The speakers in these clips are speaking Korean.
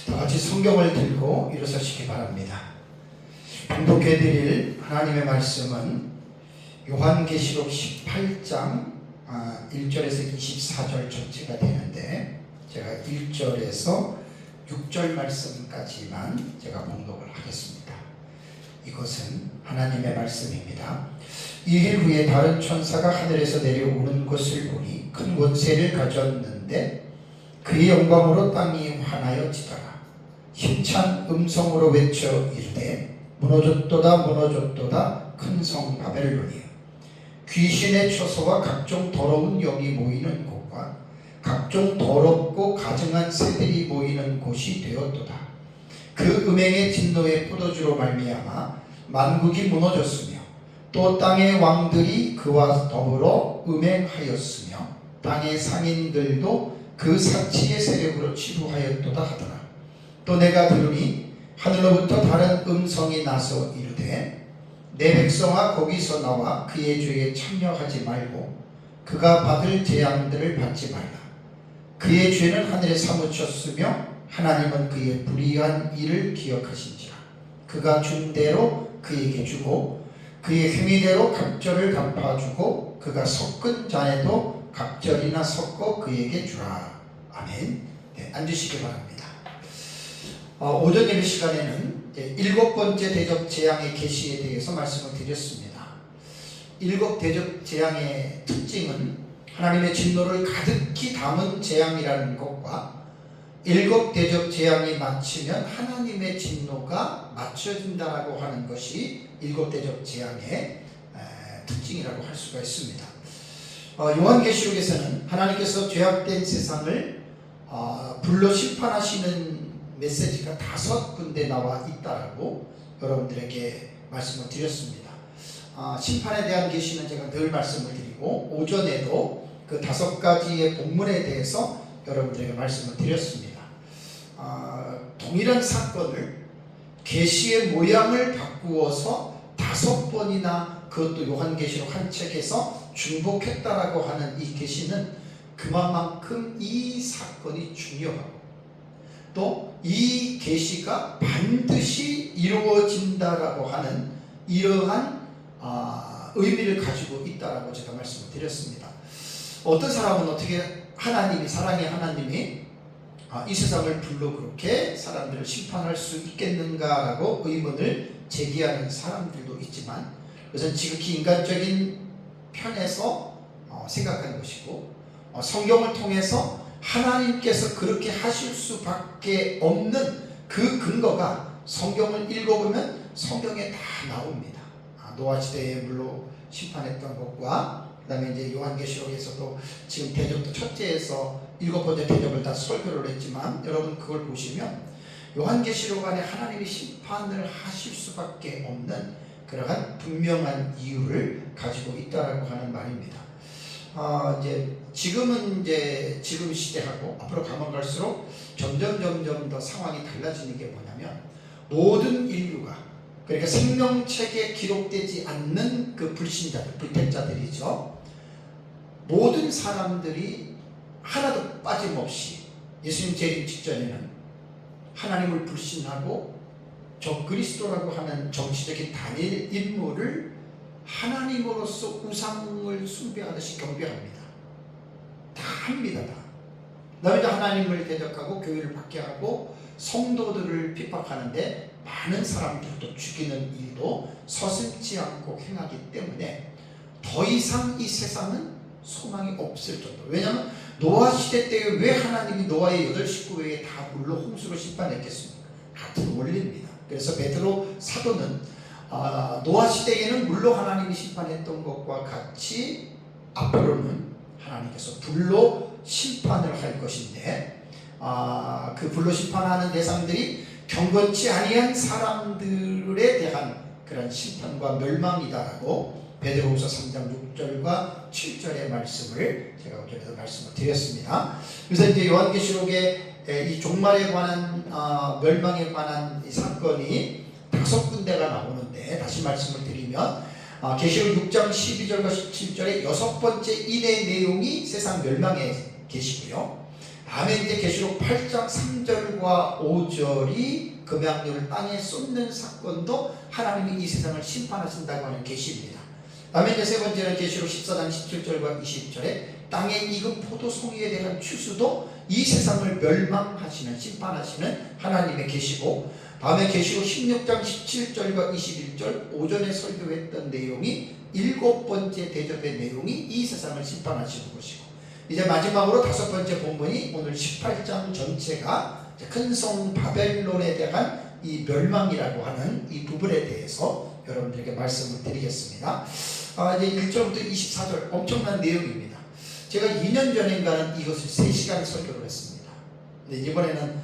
다 같이 성경을 들고 일어서시기 바랍니다. 봉독해 드릴 하나님의 말씀은 요한계시록 18장 1절에서 24절 전체가 되는데, 제가 1절에서 6절 말씀까지만 제가 봉독을 하겠습니다. 이것은 하나님의 말씀입니다. 이일 후에 다른 천사가 하늘에서 내려오는 것을 보니 큰 권세를 가졌는데 그의 영광으로 땅이 환하여지더라. 힘찬 음성으로 외쳐 이르되 무너졌도다 무너졌도다 큰 성 바벨론이여, 귀신의 처소와 각종 더러운 영이 모이는 곳과 각종 더럽고 가증한 새들이 모이는 곳이 되었도다. 그 음행의 진노의 포도주로 말미암아 만국이 무너졌으며 또 땅의 왕들이 그와 더불어 음행하였으며 땅의 상인들도 그 사치의 세력으로 치루하였도다 하더라. 또 내가 들으니 하늘로부터 다른 음성이 나서 이르되 내 백성아 거기서 나와 그의 죄에 참여하지 말고 그가 받을 재앙들을 받지 말라. 그의 죄는 하늘에 사무쳤으며 하나님은 그의 불의한 일을 기억하신지라. 그가 준 대로 그에게 주고 그의 행위대로 각절을 갚아주고 그가 섞은 잔에도 각절이나 섞어 그에게 주라. 아멘. 네, 앉으시기 바랍니다. 오전 예배 시간에는 7번째 대접 재앙의 계시에 대해서 말씀을 드렸습니다. 7 대접 재앙의 특징은 하나님의 진노를 가득히 담은 재앙이라는 것과 7 대접 재앙이 마치면 하나님의 진노가 맞춰진다라고 하는 것이 7 대접 재앙의 특징이라고 할 수가 있습니다. 요한계시록에서는 하나님께서 죄악된 세상을 불로 심판하시는 메시지가 5군데 나와 있다라고 여러분들에게 말씀을 드렸습니다. 심판에 대한 계시는 제가 늘 말씀을 드리고 오전에도 그 5가지의 본문에 대해서 여러분들에게 말씀을 드렸습니다. 동일한 사건을 계시의 모양을 바꾸어서 5번이나 그것도 요한계시록 한 책에서 중복했다라고 하는 이 계시는 그만큼 이 사건이 중요하고 또 이 계시가 반드시 이루어진다라고 하는 이러한 의미를 가지고 있다라고 제가 말씀을 드렸습니다. 어떤 사람은 어떻게 하나님이, 사랑의 하나님이 이 세상을 불로 그렇게 사람들을 심판할 수 있겠는가라고 의문을 제기하는 사람들도 있지만, 그것은 지극히 인간적인 편에서 생각하는 것이고, 성경을 통해서 하나님께서 그렇게 하실 수밖에 없는 그 근거가 성경을 읽어보면 성경에 다 나옵니다. 노아 시대에 물로 심판했던 것과 그 다음에 이제 요한계시록에서도 지금 대접도 첫째에서 7번째 대접을 다 설교를 했지만, 여러분 그걸 보시면 요한계시록 안에 하나님이 심판을 하실 수밖에 없는 그러한 분명한 이유를 가지고 있다라고 하는 말입니다. 지금 시대하고 앞으로 가면 갈수록 점점 더 상황이 달라지는 게 뭐냐면, 모든 인류가, 그러니까 생명책에 기록되지 않는 그 불신자들, 불택자들이죠. 모든 사람들이 하나도 빠짐없이 예수님 재림 직전에는 하나님을 불신하고 적그리스도라고 하는 정치적인 단일 인물을 하나님으로서 우상을 숭배하듯이 경배합니다. 다 합니다. 다. 그다음에 하나님을 대적하고 교회를 박해하고 성도들을 핍박하는데 많은 사람들도 죽이는 일도 서슴지 않고 행하기 때문에 더 이상 이 세상은 소망이 없을 정도. 왜냐하면 노아 시대 때 왜 하나님이 노아의 8 식구 외에 다 물로 홍수로 심판했겠습니까? 같은 원리입니다. 그래서 베드로 사도는 노아 시대에는 물로 하나님이 심판했던 것과 같이 앞으로는 하나님께서 불로 심판을 할 것인데, 그 불로 심판하는 대상들이 경건치 아니한 사람들에 대한 그런 심판과 멸망이다라고 베드로후서 3장 6절과 7절의 말씀을 제가 오전에도 말씀을 드렸습니다. 그래서 이제 요한계시록의 이 종말에 관한 멸망에 관한 이 사건이 5군데가 나오는데, 다시 말씀을 드리면 계시록 6장 12절과 17절의 6번째 인의 내용이 세상 멸망의 계시고요, 다음에 이제 계시록 8장 3절과 5절이 금양류를 땅에 쏟는 사건도 하나님이 이 세상을 심판하신다고 하는 계시입니다. 다음에 이제 세 번째는 계시록 14장 17절과 20절에 땅에 익은 포도송이에 대한 추수도 이 세상을 멸망하시는 심판하시는 하나님의 계시고, 다음에 계시록 16장 17절과 21절 오전에 설교했던 내용이 일곱 번째 대접의 내용이 이 세상을 심판하시는 것이고, 이제 마지막으로 다섯 번째 본문이 오늘 18장 전체가 큰 성 바벨론에 대한 이 멸망이라고 하는 이 부분에 대해서 여러분들에게 말씀을 드리겠습니다. 이제 1절부터 24절 엄청난 내용입니다. 제가 2년 전인가는 이것을 3시간 설교를 했습니다. 근데 이번에는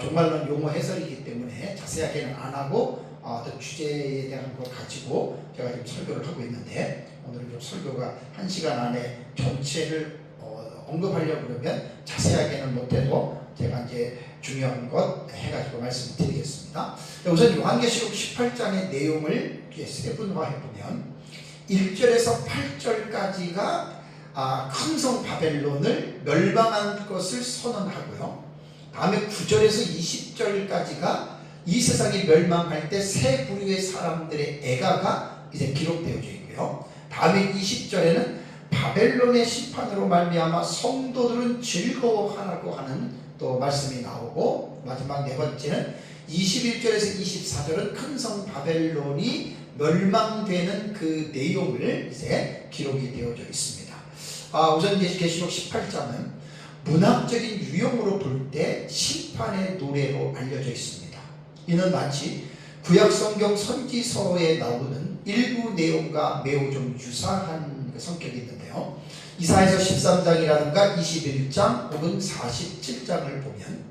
정말로 용어 해설이기 때문에 자세하게는 안 하고 어떤 주제에 대한 걸 가지고 제가 지금 설교를 하고 있는데, 오늘은 좀 설교가 1시간 안에 전체를 언급하려고 그러면 자세하게는 못해도 제가 이제 중요한 것 해가지고 말씀을 드리겠습니다. 우선 요한계시록 18장의 내용을 세분화해보면 1절에서 8절까지가 큰 성 바벨론을 멸망한 것을 선언하고요. 다음에 9절에서 20절까지가 이 세상이 멸망할 때 세 부류의 사람들의 애가가 이제 기록되어져 있고요. 다음에 20절에는 바벨론의 심판으로 말미암아 성도들은 즐거워하라고 하는 또 말씀이 나오고, 마지막 네 번째는 21절에서 24절은 큰 성 바벨론이 멸망되는 그 내용을 이제 기록이 되어져 있습니다. 우선 이제 계시록 18장은 문학적인 유형으로 볼 때 심판의 노래로 알려져 있습니다. 이는 마치 구약 성경 선지서에 나오는 일부 내용과 매우 좀 유사한 성격이 있는데요. 이사야서 13장이라든가 21장 혹은 47장을 보면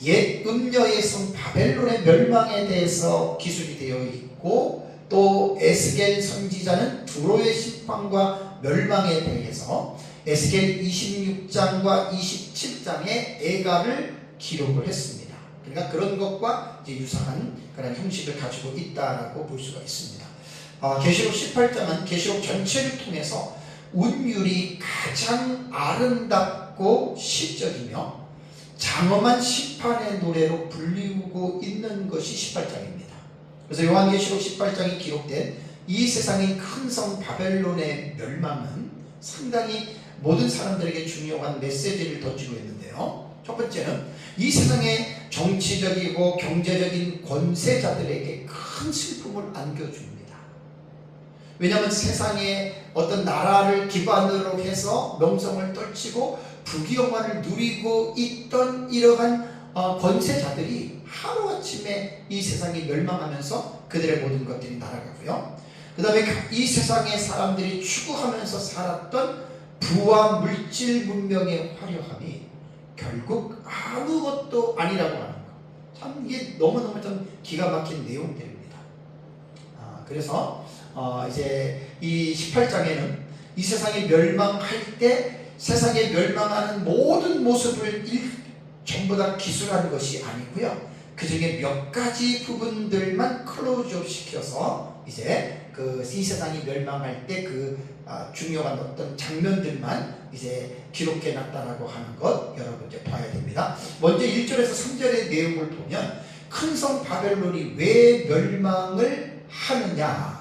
옛 음녀의 성 바벨론의 멸망에 대해서 기술이 되어 있고, 또 에스겔 선지자는 두로의 심판과 멸망에 대해서 에스겔 26장과 27장의 애가를 기록을 했습니다. 그러니까 그런 것과 이제 유사한 그런 형식을 가지고 있다라고 볼 수가 있습니다. 계시록 18장은 계시록 전체를 통해서 운율이 가장 아름답고 시적이며 장엄한 심판의 노래로 불리우고 있는 것이 18장입니다. 그래서 요한계시록 18장이 기록된 이 세상의 큰 성 바벨론의 멸망은 상당히 모든 사람들에게 중요한 메시지를 던지고 있는데요. 첫 번째는 이 세상의 정치적이고 경제적인 권세자들에게 큰 슬픔을 안겨줍니다. 왜냐하면 세상에 어떤 나라를 기반으로 해서 명성을 떨치고 부귀영화를 누리고 있던 이러한 권세자들이 하루아침에 이 세상이 멸망하면서 그들의 모든 것들이 날아가고요. 그 다음에 이 세상의 사람들이 추구하면서 살았던 부와 물질 문명의 화려함이 결국 아무것도 아니라고 하는 것. 참 이게 너무너무 좀 기가 막힌 내용들입니다. 그래서 이제 이 18장에는 이 세상이 멸망할 때 세상에 멸망하는 모든 모습을 전부 다 기술하는 것이 아니고요. 그 중에 몇 가지 부분들만 클로즈업 시켜서 이제 이 세상이 멸망할 때 중요한 어떤 장면들만 이제 기록해 놨다라고 하는 것 여러분 이제 봐야 됩니다. 먼저 1절에서 3절의 내용을 보면 큰 성 바벨론이 왜 멸망을 하느냐.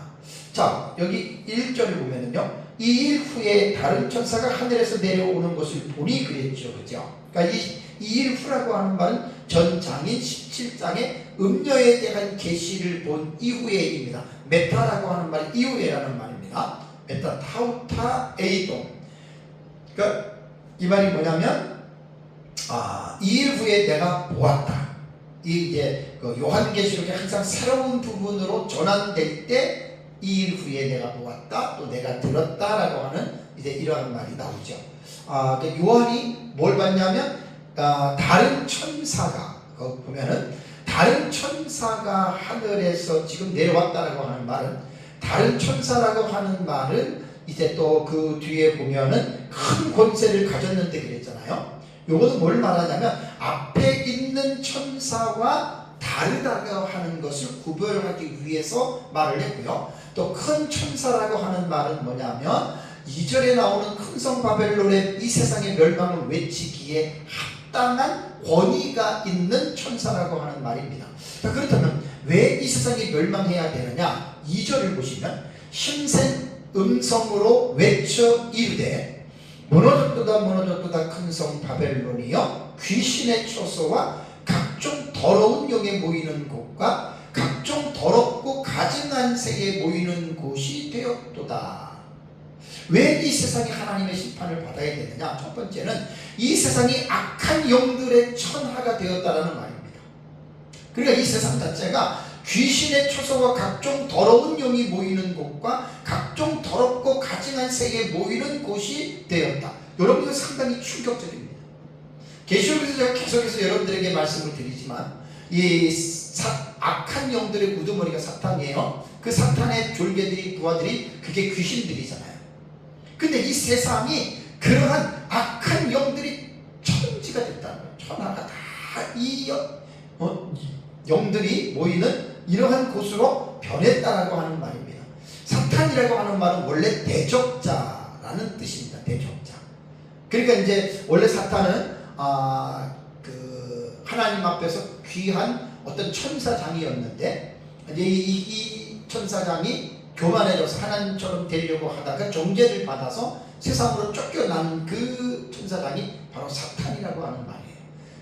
자, 여기 1절을 보면은요, 이 일 후에 다른 천사가 하늘에서 내려오는 것을 보니 그랬죠. 그죠? 그러니까 이 일 후라고 하는 말은 전장인 17장의 음녀에 대한 계시를 본 이후에입니다. 메타라고 하는 말이 이후에라는 말입니다. 메타, 타우타, 에이돔. 그러니까 이 말이 뭐냐면, 이 일 후에 내가 보았다. 이제 요한계시록이 항상 새로운 부분으로 전환될 때 이 일 후에 내가 보았다, 또 내가 들었다라고 하는 이제 이러한 말이 나오죠. 요한이 뭘 봤냐면, 다른 천사가 보면은 다른 천사가 하늘에서 지금 내려왔다라고 하는 말은, 다른 천사라고 하는 말은 이제 또 그 뒤에 보면은 큰 권세를 가졌는데 그랬잖아요. 요거는 뭘 말하냐면 앞에 있는 천사와 다르다고 하는 것을 구별하기 위해서 말을 했고요. 또 큰 천사라고 하는 말은 뭐냐면 2절에 나오는 큰 성 바벨론의 이 세상의 멸망을 외치기에 합당한 권위가 있는 천사라고 하는 말입니다. 자, 그렇다면 왜 이 세상이 멸망해야 되느냐? 2절을 보시면 힘센 음성으로 외쳐 이르되 무너졌도다 무너졌도다 큰 성 바벨론이여 귀신의 처소와 각종 더러운 영에 모이는 곳과 각종 더럽고 가증한 새에 모이는 곳이 되었도다. 왜 이 세상이 하나님의 심판을 받아야 되느냐? 첫 번째는 이 세상이 악한 영들의 천하가 되었다라는 말입니다. 그러니까 이 세상 자체가 귀신의 처소와 각종 더러운 영이 모이는 곳과 각종 더럽고 가증한 새에 모이는 곳이 되었다. 여러분, 이거 상당히 충격적입니다. 계시록에서 제가 계속해서 여러분들에게 말씀을 드리지만 이 악한 영들의 우두머리가 사탄이에요. 그 사탄의 졸개들이 부하들이 그게 귀신들이잖아요. 근데 이 세상이 그러한 악한 영들이 천지가 됐다는 거예요. 천하가 다 이 영들이 모이는 이러한 곳으로 변했다라고 하는 말입니다. 사탄이라고 하는 말은 원래 대적자라는 뜻입니다. 대적자. 그러니까 이제 원래 사탄은 하나님 앞에서 귀한 어떤 천사장이었는데 이제 이 천사장이 교만해져서 하나님처럼 되려고 하다가 정죄를 받아서 세상으로 쫓겨난 그 천사장이 바로 사탄이라고 하는 말이에요.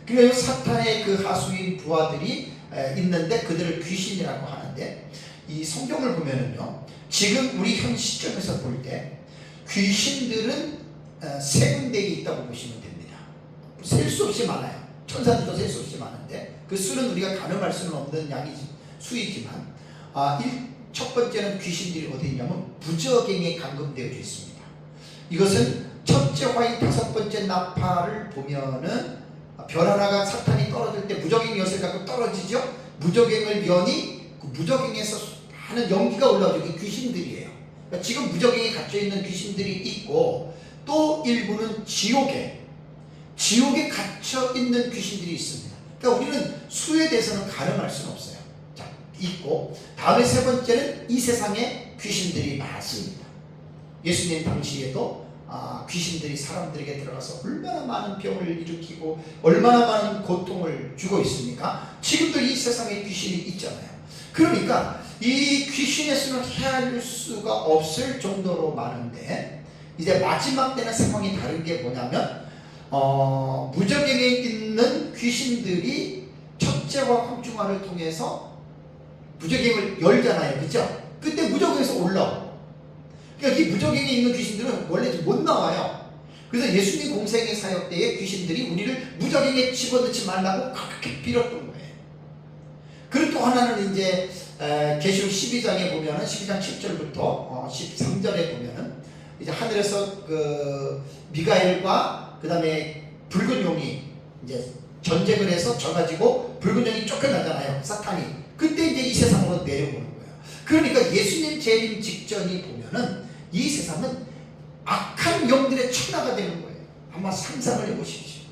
그래서 사탄의 그 하수인 부하들이 있는데 그들을 귀신이라고 하는데, 이 성경을 보면은요, 지금 우리 현 시점에서 볼 때 귀신들은 세 군데에 있다고 보시면 됩니다. 셀 수 없이 많아요. 천사들도 셀 수 없이 많은데 그 수는 우리가 가늠할 수는 없는 수이지만 첫 번째는 귀신들이 어디 있냐면 부적행에 감금되어 있습니다. 이것은 첫째 화인 다섯 번째 나팔을 보면은 별 하나가 사탄이 떨어질 때 무적행 엿을 갖고 떨어지죠. 무적행을 여니 그 무적행에서 하는 연기가 올라오죠. 이게 귀신들이에요. 그러니까 지금 무적행에 갇혀 있는 귀신들이 있고, 또 일부는 지옥에 갇혀 있는 귀신들이 있습니다. 그러니까 우리는 수에 대해서는 가늠할 수는 없어요. 자, 있고, 다음에 세 번째는 이 세상에 귀신들이 많습니다. 예수님 당시에도 귀신들이 사람들에게 들어가서 얼마나 많은 병을 일으키고 얼마나 많은 고통을 주고 있습니까? 지금도 이 세상에 귀신이 있잖아요. 그러니까 이 귀신의 수는 헤아릴 수가 없을 정도로 많은데, 이제 마지막 때는 상황이 다른 게 뭐냐면 무적행에 있는 귀신들이 첫째와 황중환을 통해서 무적행을 열잖아요. 그죠? 그때 무적행에서 올라오고, 그러니까 이 무적행에 있는 귀신들은 원래 못 나와요. 그래서 예수님 공생의 사역 때에 귀신들이 우리를 무적행에 집어넣지 말라고 그렇게 빌었던 거예요. 그리고 또 하나는 이제 계시록 12장에 보면은 12장 7절부터 13절에 보면은 이제 하늘에서 그 미가엘과 그 다음에 붉은 용이 이제 전쟁을 해서 져가지고 붉은 용이 쫓겨나잖아요. 사탄이. 그때 이제 이 세상으로 내려오는 거예요. 그러니까 예수님 재림 직전이 보면은 이 세상은 악한 영들의 천하가 되는 거예요. 한번 상상을 해보십시오.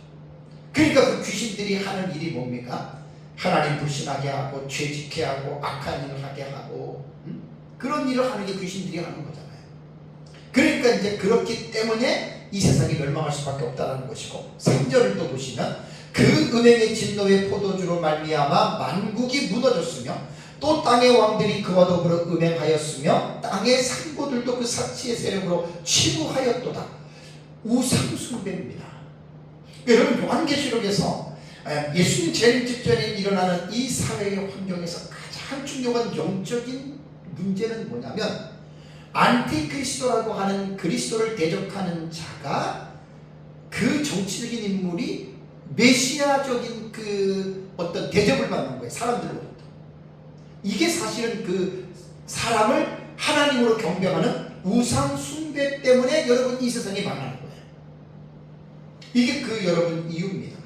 그러니까 그 귀신들이 하는 일이 뭡니까? 하나님 불신하게 하고 죄짓게 하고 악한 일을 하게 하고 그런 일을 하는 게 귀신들이 하는 거잖아요. 그러니까 이제 그렇기 때문에 이 세상이 멸망할 수밖에 없다는 것이고, 3절을 또 보시면 그 음행의 진노의 포도주로 말미암아 만국이 무너졌으며 또 땅의 왕들이 그와 더불어 음행하였으며 땅의 산고들도 그 사치의 세력으로 치부하였도다. 우상숭배입니다. 여러분, 요한계시록에서 예수님 재림 직전에 일어나는 이 사회의 환경에서 가장 중요한 영적인 문제는 뭐냐면, 안티그리스도라고 하는 그리스도를 대적하는 자가, 그 정치적인 인물이 메시아적인 그 어떤 대접을 받는 거예요. 사람들로부터. 이게 사실은 그 사람을 하나님으로 경배하는 우상 숭배 때문에 여러분 이 세상에 망하는 거예요. 이게 그 여러분 이유입니다.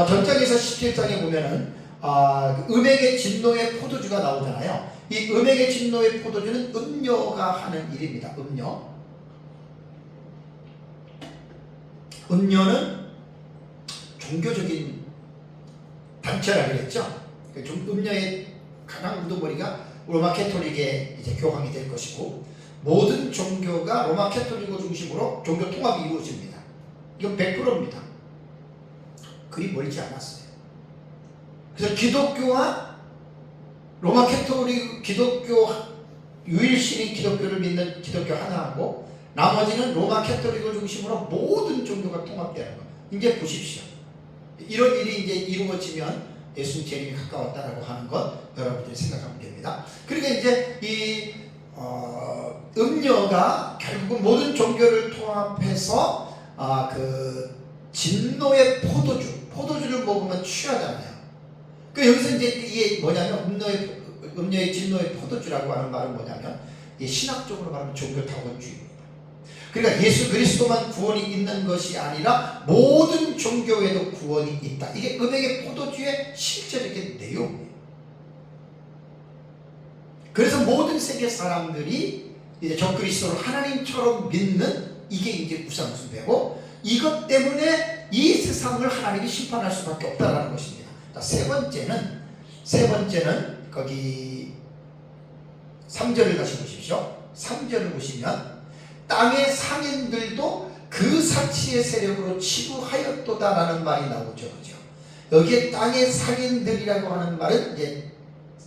전장에서 17장에 보면은 음행의 진노의 포도주가 나오잖아요. 이 음행의 진노의 포도주는 음녀가 하는 일입니다. 음녀는 종교적인 단체라 그랬죠. 음녀의 가장 우두머리가 로마 캐톨릭의 이제 교황이 될 것이고, 모든 종교가 로마 캐톨릭을 중심으로 종교 통합이 이루어집니다. 이건 100%입니다. 그리 멀지 않았어요. 그래서 기독교와 로마 캐토릭 기독교 유일신인 기독교를 믿는 기독교 하나하고 나머지는 로마 캐토릭을 중심으로 모든 종교가 통합되는 거예요. 이제 보십시오. 이런 일이 이제 이루어지면 예수님 재림이 가까웠다라고 하는 것 여러분들이 생각하면 됩니다. 그러니까 이제 이 음료가 결국은 모든 종교를 통합해서 그 진노의 포도주를 먹으면 취하잖아요. 그 여기서 이제 이게 뭐냐면 음료의 진노의 포도주라고 하는 말은 뭐냐면 이 신학적으로 말하면 종교타원주의입니다. 그러니까 예수 그리스도만 구원이 있는 것이 아니라 모든 종교에도 구원이 있다. 이게 음행의 포도주의 실제적인 내용이에요. 그래서 모든 세계 사람들이 이제 적그리스도를 하나님처럼 믿는 이게 이제 우상숭배고, 이것 때문에 이 세상을 하나님이 심판할 수밖에 없다라는 것입니다. 자, 세 번째는 거기 3절을 다시 보십시오. 3절을 보시면 땅의 상인들도 그 사치의 세력으로 치부하였도다라는 말이 나오죠. 그죠? 여기에 땅의 상인들이라고 하는 말은 이제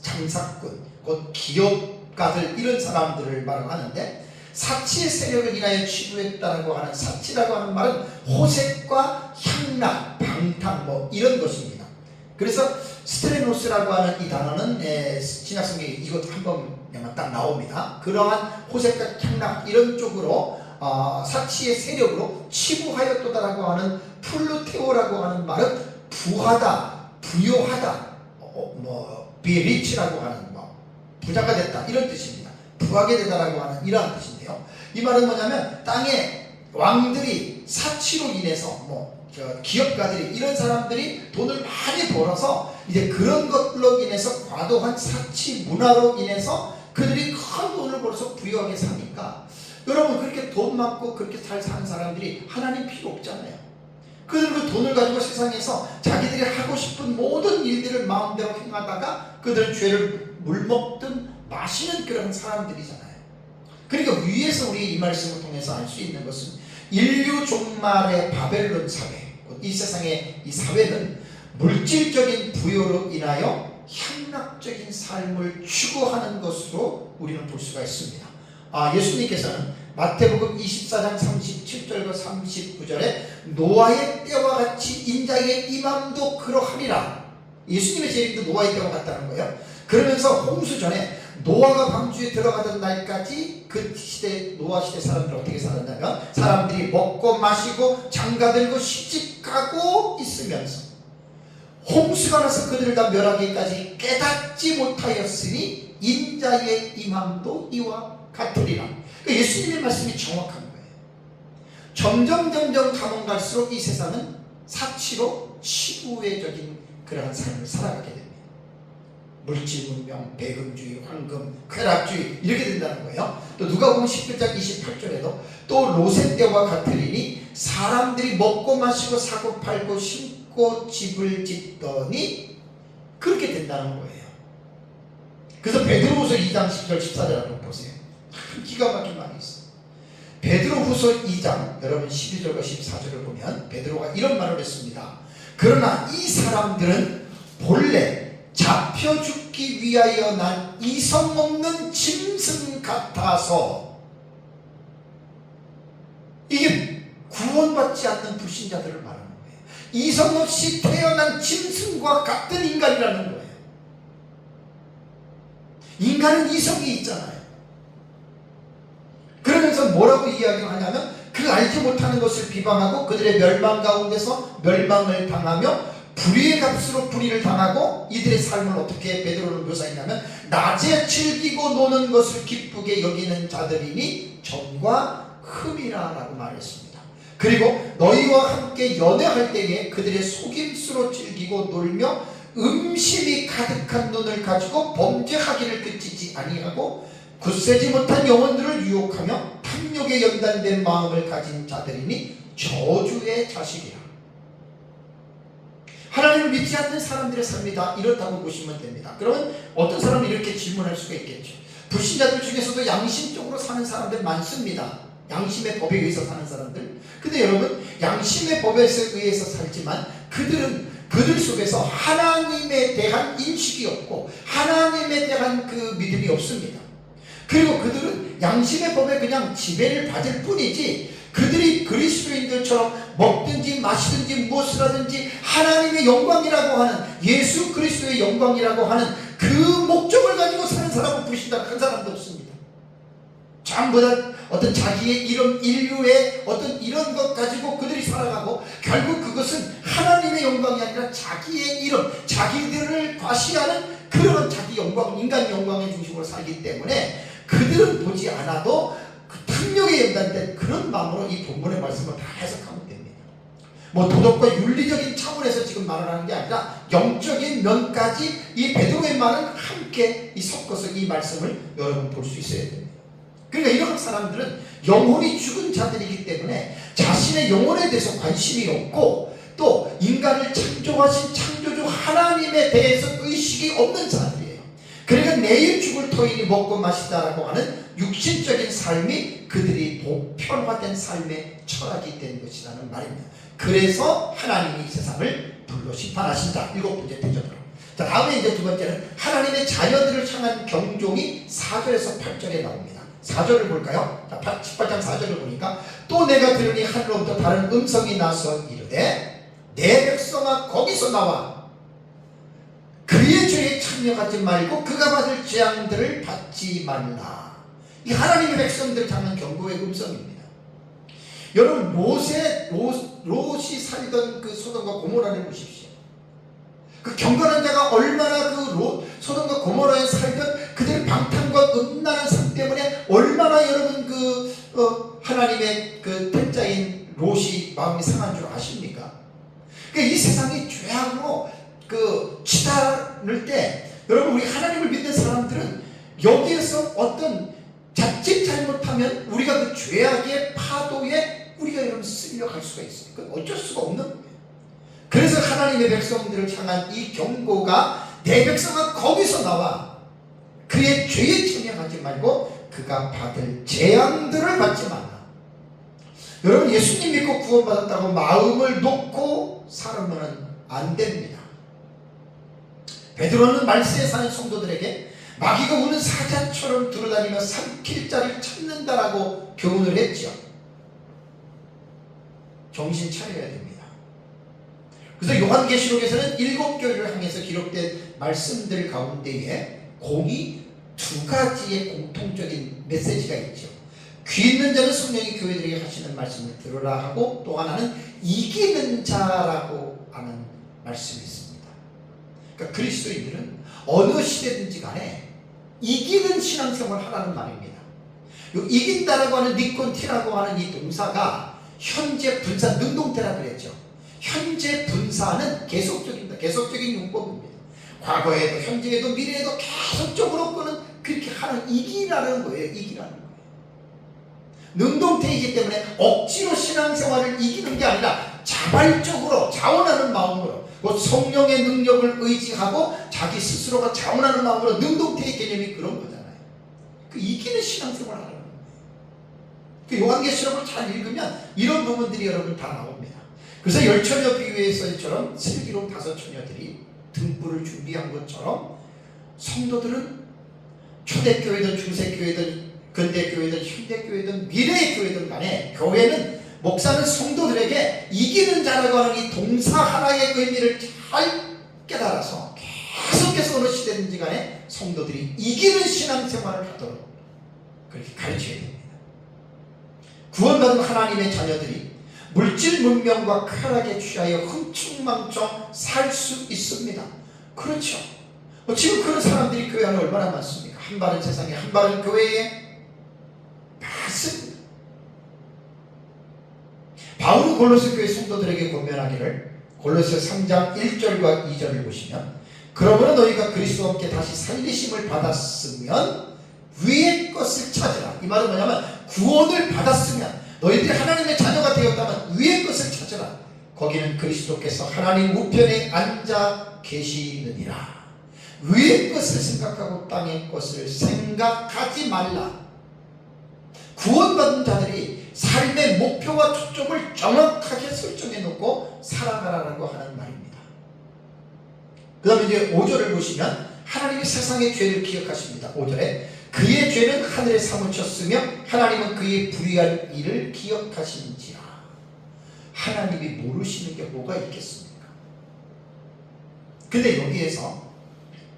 장사꾼, 곧 기업가들 이런 사람들을 말하는데, 사치의 세력을 인하여 치부했다라고 하는 사치라고 하는 말은 호색과 향락, 방탕 뭐 이런 것입니다. 그래서 스테레노스라고 하는 이 단어는 신약성경에 이것 한번 딱 나옵니다. 그러한 호색과 향락 이런 쪽으로 사치의 세력으로 치부하였도다라고 하는 플루테오라고 하는 말은 부하다, 부요하다, 비리치라고 하는 부자가 됐다 이런 뜻입니다. 부하게 되다라고 하는 이러한 뜻인데요. 이 말은 뭐냐면 땅의 왕들이 사치로 인해서 기업가들이 이런 사람들이 돈을 많이 벌어서 이제 그런 것들로 인해서 과도한 사치 문화로 인해서 그들이 큰 돈을 벌어서 부유하게 사니까, 여러분 그렇게 돈 많고 그렇게 잘 사는 사람들이 하나님 필요 없잖아요. 그들은 그 돈을 가지고 세상에서 자기들이 하고 싶은 모든 일들을 마음대로 행하다가 그들은 죄를 물먹든 마시는 그런 사람들이잖아요. 그러니까 위에서 우리 이 말씀을 통해서 알 수 있는 것은 인류 종말의 바벨론 사회, 이 세상의 이 사회는 물질적인 부여로 인하여 향락적인 삶을 추구하는 것으로 우리는 볼 수가 있습니다. 예수님께서는 마태복음 24장 37절과 39절에 노아의 때와 같이 인자의 임함도 그러하리라. 예수님의 재림도 노아의 때와 같다는 거예요. 그러면서 홍수 전에 노아가 방주에 들어가던 날까지 그 시대, 노아 시대 사람들이 어떻게 살았냐면, 사람들이 먹고 마시고 장가들고 시집가고 있으면서 홍수가 나서 그들을 다 멸하기까지 깨닫지 못하였으니 인자의 임함도 이와 같으리라. 그러니까 예수님의 말씀이 정확한 거예요. 점점 가면 갈수록 이 세상은 사치로 치부의적인 그러한 삶을 살아가게 됩니다. 물질문명, 배금주의, 황금, 쾌락주의 이렇게 된다는 거예요. 또 누가복음 17장 28절에도 또 롯의 때와 같으리니 사람들이 먹고 마시고 사고 팔고 심고 집을 짓더니 그렇게 된다는 거예요. 그래서 베드로후서 2장 10절 14절 한번 보세요. 기가 막힌 말이 있어요. 베드로후서 2장 여러분 12절과 14절을 보면 베드로가 이런 말을 했습니다. 그러나 이 사람들은 본래 잡혀 죽기 위하여 난 이성 없는 짐승 같아서, 이게 구원받지 않는 불신자들을 말하는 거예요. 이성 없이 태어난 짐승과 같은 인간이라는 거예요. 인간은 이성이 있잖아요. 그러면서 뭐라고 이야기를 하냐면, 그 알지 못하는 것을 비방하고 그들의 멸망 가운데서 멸망을 당하며 불의의 값으로 불의를 당하고, 이들의 삶을 어떻게 베드로는 묘사했냐면 낮에 즐기고 노는 것을 기쁘게 여기는 자들이니 점과 흠이라 라고 말했습니다. 그리고 너희와 함께 연애할 때에 그들의 속임수로 즐기고 놀며 음심이 가득한 눈을 가지고 범죄하기를 그치지 아니하고 굳세지 못한 영혼들을 유혹하며 탐욕에 연단된 마음을 가진 자들이니 저주의 자식이라. 하나님을 믿지 않는 사람들의 삶이 다 이렇다고 보시면 됩니다. 그러면 어떤 사람은 이렇게 질문할 수가 있겠죠. 불신자들 중에서도 양심적으로 사는 사람들 많습니다. 양심의 법에 의해서 사는 사람들. 근데 여러분, 양심의 법에 의해서 살지만 그들 속에서 하나님에 대한 인식이 없고 하나님에 대한 그 믿음이 없습니다. 그리고 그들은 양심의 법에 그냥 지배를 받을 뿐이지, 그들이 그리스도인들처럼 먹든지 마시든지 무엇을 하든지 하나님의 영광이라고 하는, 예수 그리스도의 영광이라고 하는 그 목적을 가지고 사는 사람은 보신다 한 사람도 없습니다. 전부 다 어떤 자기의 이런 인류의 어떤 이런 것 가지고 그들이 살아가고, 결국 그것은 하나님의 영광이 아니라 자기의 이름, 자기들을 과시하는 그런 자기 영광, 인간 영광의 중심으로 살기 때문에 그들은 보지 않아도 그 탐욕에 연관된 그런 마음으로 이 본문의 말씀을 다 해석하면 됩니다. 뭐 도덕과 윤리적인 차원에서 지금 말을 하는 게 아니라 영적인 면까지 이 베드로의 말은 함께 섞어서 이 말씀을 여러분 볼 수 있어야 됩니다. 그러니까 이런 사람들은 영혼이 죽은 자들이기 때문에 자신의 영혼에 대해서 관심이 없고, 또 인간을 창조하신 창조주 하나님에 대해서 의식이 없는 자들이에요. 그러니까 내일 죽을 터이니 먹고 마시다라고 하는 육신적인 삶이 그들이 보편화된 삶의 철학이 된 것이라는 말입니다. 그래서 하나님이 이 세상을 불로 심판하신다. 7번째 대접으로. 자, 다음에 이제 두 번째는 하나님의 자녀들을 향한 경종이 4절에서 8절에 나옵니다. 4절을 볼까요? 자, 18장 4절을 보니까 또 내가 들으니 하늘로부터 다른 음성이 나서 이르되 내 백성아 거기서 나와 그의 죄에 참여하지 말고 그가 받을 재앙들을 받지 말라. 이 하나님의 백성들을 향한 경고의 음성입니다. 여러분, 롯이 살던 그 소돔과 고모라를 보십시오. 그 경건한 자가 얼마나 그 소돔과 고모라에 살던 그들의 방탕과 음란한 삶 때문에 얼마나 여러분 하나님의 그 택자인 롯이 마음이 상한 줄 아십니까? 그러니까 이 세상이 죄악으로 치달을 때, 여러분, 우리 하나님을 믿는 사람들은 여기에서 어떤 자칫 잘못하면 우리가 그 죄악의 파도에 우리가 여러분 쓸려갈 수가 있어요. 그건 어쩔 수가 없는 거예요. 그래서 하나님의 백성들을 향한 이 경고가 내 백성은 거기서 나와 그의 죄에 참여하지 말고 그가 받을 재앙들을 받지 말라. 여러분, 예수님 믿고 구원받았다고 마음을 놓고 살면 안 됩니다. 베드로는 말세에 사는 성도들에게 마귀가 우는 사자처럼 두루다니며 삼킬 자를 찾는다라고 교훈을 했죠. 정신 차려야 됩니다. 그래서 요한계시록에서는 7교회를 향해서 기록된 말씀들 가운데에 공이 2가지의 공통적인 메시지가 있죠. 귀 있는 자는 성령이 교회들에게 하시는 말씀을 들으라 하고, 또 하나는 이기는 자라고 하는 말씀이 있습니다. 그러니까 그리스도인들은 어느 시대든지 간에 이기는 신앙생활을 하라는 말입니다. 이긴다라고 하는 니콘티라고 하는 이 동사가 현재 분사, 능동태라 그랬죠. 현재 분사는 계속적입니다. 계속적인 용법입니다. 과거에도 현재에도 미래에도 계속적으로 그렇게 하는, 이기라는 거예요. 이기라는 거예요. 능동태이기 때문에 억지로 신앙생활을 이기는 게 아니라 자발적으로 자원하는 마음으로, 성령의 능력을 의지하고 자기 스스로가 자원하는 마음으로, 능동태의 개념이 그런 거잖아요. 이기는 신앙생활을 하는 거예요. 요한계시록을 잘 읽으면 이런 부분들이 여러분 다 나옵니다. 그래서 열처녀 비유에서처럼 슬기로운 5처녀들이 등불을 준비한 것처럼 성도들은 초대교회든 중세교회든 근대교회든 현대교회든 미래의 교회든 간에 교회는, 목사는 성도들에게 이기는 자라고 하는 이 동사 하나의 의미를 잘 깨달아서 계속해서 어느 시대든지 간에 성도들이 이기는 신앙생활을 하도록 그렇게 가르쳐야 됩니다. 구원받은 하나님의 자녀들이 물질 문명과 쾌락에 취하여 흥청망청 살 수 있습니다. 그렇죠. 지금 그런 사람들이 교회 안에 얼마나 많습니까? 한 발은 세상에, 한 발은 교회에 많습니다. 바울은 골로새 교회 성도들에게 권면하기를, 골로새 3장 1절과 2절을 보시면, 그러므로 너희가 그리스도와 함께 다시 살리심을 받았으면 위의 것을 찾으라. 이 말은 뭐냐면, 구원을 받았으면, 너희들이 하나님의 자녀가 되었다면 위의 것을 찾으라. 거기는 그리스도께서 하나님 우편에 앉아 계시느니라. 위의 것을 생각하고 땅의 것을 생각하지 말라. 구원받은 자들이 삶의 목표와 초점을 정확하게 설정해 놓고 살아가라고 하는 말입니다. 그 다음에 이제 5절을 보시면 하나님이 세상의 죄를 기억하십니다. 5절에 그의 죄는 하늘에 사무쳤으며 하나님은 그의 불의한 일을 기억하시는지라. 하나님이 모르시는 게 뭐가 있겠습니까? 근데 여기에서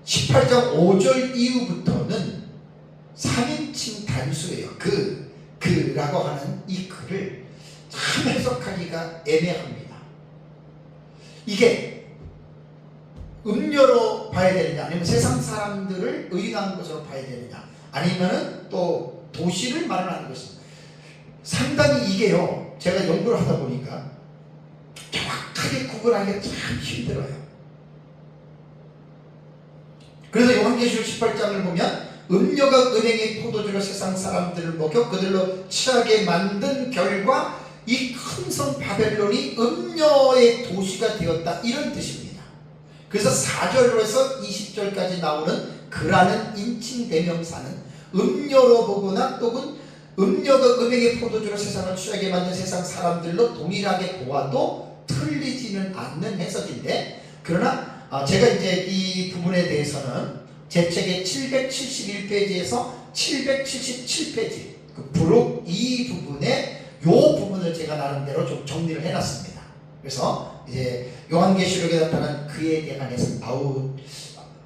18장 5절 이후부터는 3인칭 단수예요. 그라고 하는 이 글을 참 해석하기가 애매합니다. 이게 음료로 봐야 되느냐, 아니면 세상 사람들을 의인한 것으로 봐야 되느냐, 아니면은 또 도시를 말하는 것입니다. 상당히 이게요, 제가 연구를 하다 보니까 정확하게 구분하기가 참 힘들어요. 그래서 요한계시록 18장을 보면 음녀가 은행의 포도주로 세상 사람들을 먹여 그들로 취하게 만든 결과 이 큰 성 바벨론이 음녀의 도시가 되었다, 이런 뜻입니다. 그래서 4절에서 20절까지 나오는 그라는 인칭 대명사는 음녀로 보거나 또는 음녀가 은행의 포도주로 세상을 취하게 만든 세상 사람들로 동일하게 보아도 틀리지는 않는 해석인데, 그러나 제가 이제 이 부분에 대해서는 제 책의 771페이지에서 777페이지 그 부록 이 부분에 요 부분을 제가 나름대로 좀 정리를 해놨습니다. 그래서 이제 요한계시록에 나타난 그에 대한 해석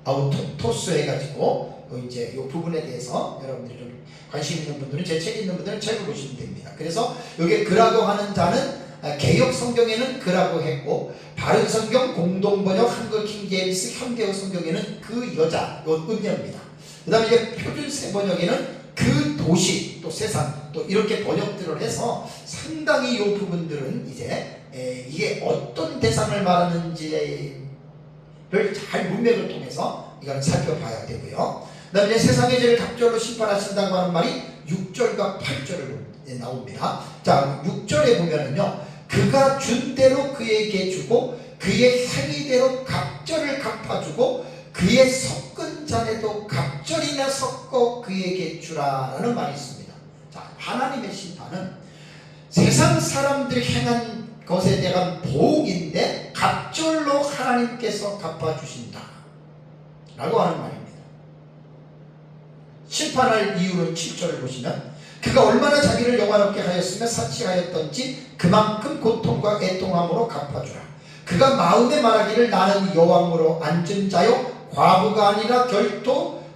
아우토스 해가지고 이제 요 부분에 대해서 여러분들이 좀 관심 있는 분들은, 제 책 있는 분들은 책을 보시면 됩니다. 그래서 여기 그라고 하는 자는 개역 성경에는 그라고 했고, 바른 성경 공동번역 한글 킹제임스 현대어 성경에는 그 여자, 요 음녀입니다. 그 다음에 이제 표준세 번역에는 그 도시, 또 세상, 또 이렇게 번역들을 해서 상당히 이 부분들은 이제 이게 어떤 대상을 말하는지를 잘 문맥을 통해서 이걸 살펴봐야 되고요. 그 다음에 이제 세상의 죄를 갑절로 심판하신다고 하는 말이 6절과 8절에 나옵니다. 자, 6절에 보면은요, 그가 준 대로 그에게 주고 그의 행위대로 갑절을 갚아주고 그의 섞은 잔에도 갑절이나 섞어 그에게 주라라는 말이 있습니다. 자, 하나님의 심판은 세상 사람들이 행한 것에 대한 보응인데 갑절로 하나님께서 갚아주신다 라고 하는 말입니다. 심판할 이유는 7절을 보시면 그가 얼마나 자기를 영화롭게 하였으며 사치하였던지 그만큼 고통과 애통함으로 갚아주라. 그가 마음에 말하기를 나는 여왕으로 앉은 자요 과부가 아니라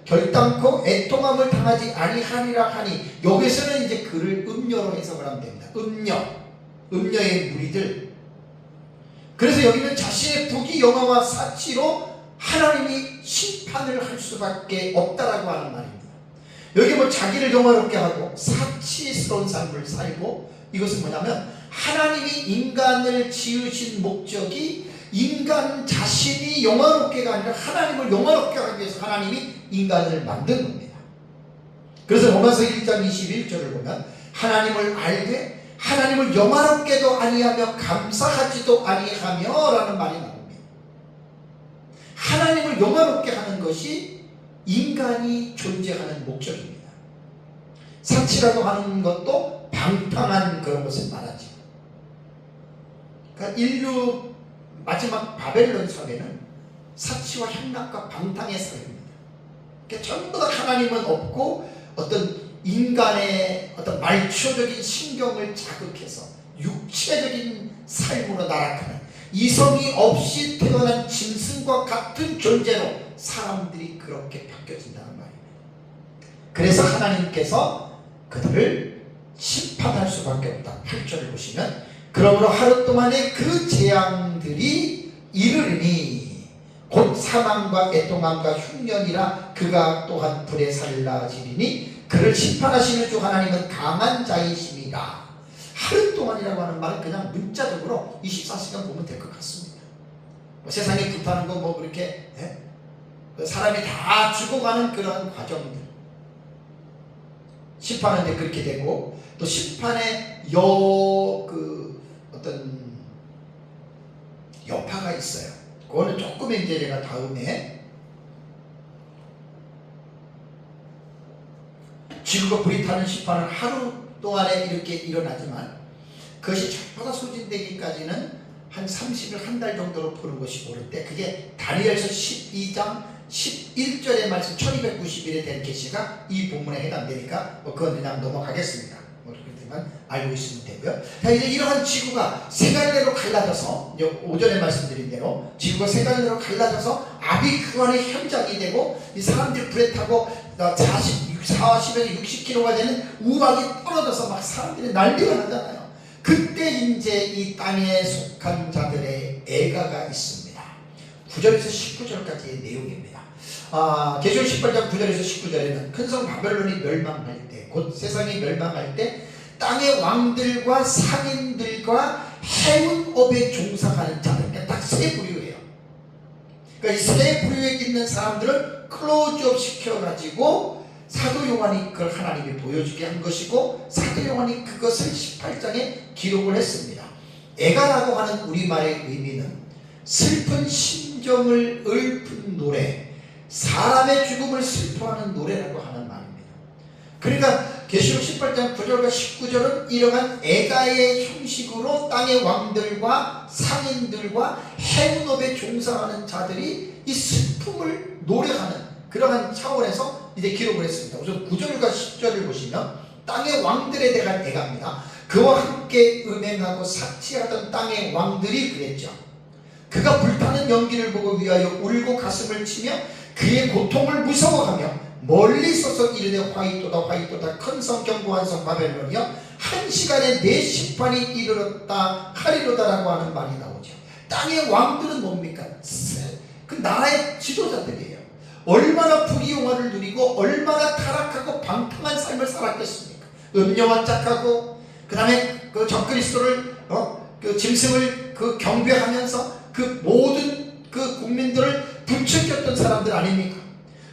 결단코 애통함을 당하지 아니하리라 하니, 여기서는 이제 그를 음녀로 해석을 하면 됩니다. 음녀의 무리들. 그래서 여기는 자신의 부귀 영화와 사치로 하나님이 심판을 할 수밖에 없다라고 하는 말입니다. 여기 뭐 자기를 영화롭게 하고 사치스러운 삶을 살고, 이것은 뭐냐면 하나님이 인간을 지으신 목적이 인간 자신이 영화롭게가 아니라 하나님을 영화롭게 하기 위해서 하나님이 인간을 만든 겁니다. 그래서 로마서 1장 21절을 보면 하나님을 알되 하나님을 영화롭게도 아니하며 감사하지도 아니하며 라는 말이 나옵니다. 하나님을 영화롭게 하는 것이 인간이 존재하는 목적입니다. 사치라고 하는 것도 방탕한 그런 것을 말하죠. 그러니까 인류 마지막 바벨론 사회는 사치와 향락과 방탕의 사회입니다. 그러니까 전부 다 하나님은 없고 어떤 인간의 어떤 말초적인 신경을 자극해서 육체적인 삶으로 나락하는, 이성이 없이 태어난 짐승과 같은 존재로 사람들이 그렇게 바뀌어진다는 말입니다. 그래서 하나님께서 그들을 심판할 수밖에 없다. 8절을 보시면 그러므로 하루 동안에 그 재앙들이 이르리니 곧 사망과 애통함과 흉년이라 그가 또한 불에 살라지리니 그를 심판하시는 주 하나님은 강한 자이심이다. 하루 동안이라고 하는 말은 그냥 문자적으로 24시간 보면 될 것 같습니다. 뭐 세상에 불타는 거 뭐 그렇게 사람이 다 죽어가는 그런 과정들, 심판하는데 그렇게 되고, 또 심판의 어떤 여파가 있어요. 그거는 조금 이제 제가 다음에 지구가 불이 타는 심판은 하루 동안에 이렇게 일어나지만 그것이 전부 다 소진되기까지는 한 30일 한 달 정도로 보는 것이 옳은데, 그게 다니엘서 12장 11절의 말씀 1290일에 된 계시가 이 본문에 해당되니까 그건 그냥 넘어가겠습니다. 그렇게만 알고 있으면 되고요. 자, 이제 이러한 지구가 세 갈래로 갈라져서, 오전에 말씀드린 대로 지구가 세 갈래로 갈라져서 압이 그 안에 현장이 되고, 이 사람들이 불에 타고 40에서 60km가 되는 우박이 떨어져서 막 사람들이 난리가 나잖아요. 그때 이제 이 땅에 속한 자들의 애가가 있습니다. 9절에서 19절까지의 내용입니다. 계시록 18장 9절에서 19절에는 큰 성 바벨론이 멸망할 때, 곧 세상이 멸망할 때 땅의 왕들과 상인들과 해운업에 종사하는 자들, 딱 세 부류예요. 그러니까 이 세 부류에 있는 사람들을 클로즈업 시켜가지고 사도 요한이 그걸 하나님이 보여주게 한 것이고, 사도 요한이 그것을 18장에 기록을 했습니다. 애가라고 하는 우리말의 의미는 슬픈 심정을 읊은 노래, 사람의 죽음을 슬퍼하는 노래라고 하는 말입니다. 그러니까 계시록 18장 9절과 19절은 이러한 애가의 형식으로 땅의 왕들과 상인들과 해운업에 종사하는 자들이 이 슬픔을 노래하는 그러한 차원에서 이제 기록을 했습니다. 우선 9절과 10절을 보시면 땅의 왕들에 대한 애가입니다. 그와 함께 음행하고 사치하던 땅의 왕들이 그랬죠. 그가 불타는 연기를 보고 위하여 울고 가슴을 치며 그의 고통을 무서워하며 멀리 서서 이르되 화이토다 화이토다 큰 성 견고한 성 바벨론이여 한 시간에 내 심판이 이르렀다 하리로다라고 하는 말이 나오죠. 땅의 왕들은 뭡니까? 그 나라의 지도자들이에요. 얼마나 부귀영화를 누리고 얼마나 타락하고 방탕한 삶을 살았겠습니까? 음녀와 짝하고, 그 다음에 그 적그리스도를 그 짐승을 그 경배하면서 그 모든 그 국민들을 부추겼던 사람들 아닙니까?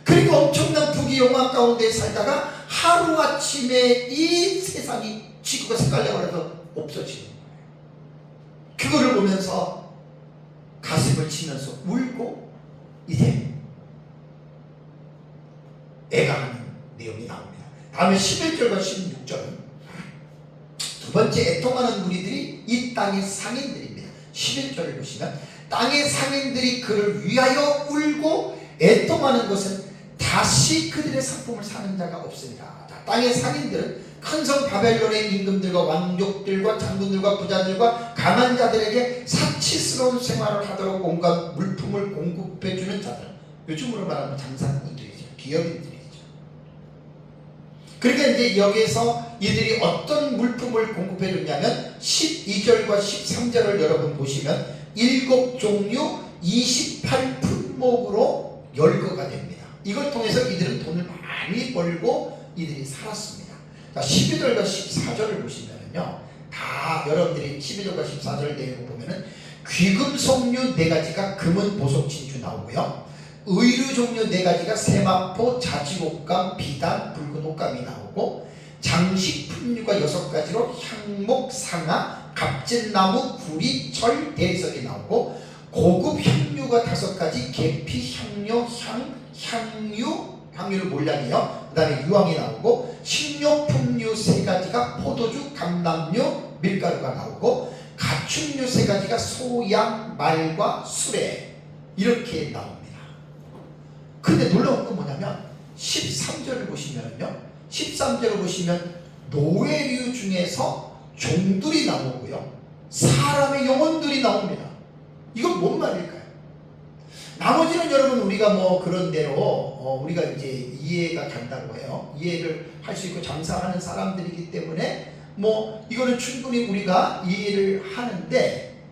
그리고 엄청난 부귀영화 가운데 살다가 하루아침에 이 세상이 지구가 색깔내고 해서 없어지는 거예요. 그거를 보면서 가슴을 치면서 울고 이제 애가하는 내용이 나옵니다. 다음에 11절과 16절은 두 번째 애통하는 무리들이 이 땅의 상인들입니다. 11절을 보시면 땅의 상인들이 그를 위하여 울고 애통하는 것은 다시 그들의 상품을 사는 자가 없습니다. 땅의 상인들은 큰 성 바벨론의 임금들과 왕족들과 장군들과 부자들과 강한 자들에게 사치스러운 생활을 하도록 온갖 물품을 공급해주는 자들, 요즘으로 말하면 장사꾼들이죠. 기업인들이죠. 그러니까 이제 여기에서 이들이 어떤 물품을 공급해줬냐면 12절과 13절을 여러분 보시면 7종류 28품목으로 열거가 됩니다. 이걸 통해서 이들은 돈을 많이 벌고 이들이 살았습니다. 자, 12절과 14절을 보시면요, 다 여러분들이 12절과 14절 내용 보면은 귀금 석류 4가지가 금은 보석 진주 나오고요, 의류 종류 4가지가 세마포, 자질옷감, 비단, 붉은 옷감이 나오고, 장식 품류가 6가지로 향목, 상아, 값진나무, 구리, 철, 대리석이 나오고, 고급 향료가 5가지, 계피, 향료, 향유를 몰량이요. 그 다음에 유황이 나오고, 식료품류 3가지가 포도주, 감람류, 밀가루가 나오고, 가축류 3가지가 소, 양, 말과 수레, 이렇게 나옵니다. 근데 놀라운 건 뭐냐면 13절을 보시면요, 13절을 보시면 노예류 중에서 종들이 나오고요, 사람의 영혼들이 나옵니다. 이건 뭔 말일까요? 나머지는 여러분 우리가 뭐 그런 대로 우리가 이제 이해가 간다고 해요. 이해를 할 수 있고 장사하는 사람들이기 때문에 뭐 이거는 충분히 우리가 이해를 하는데,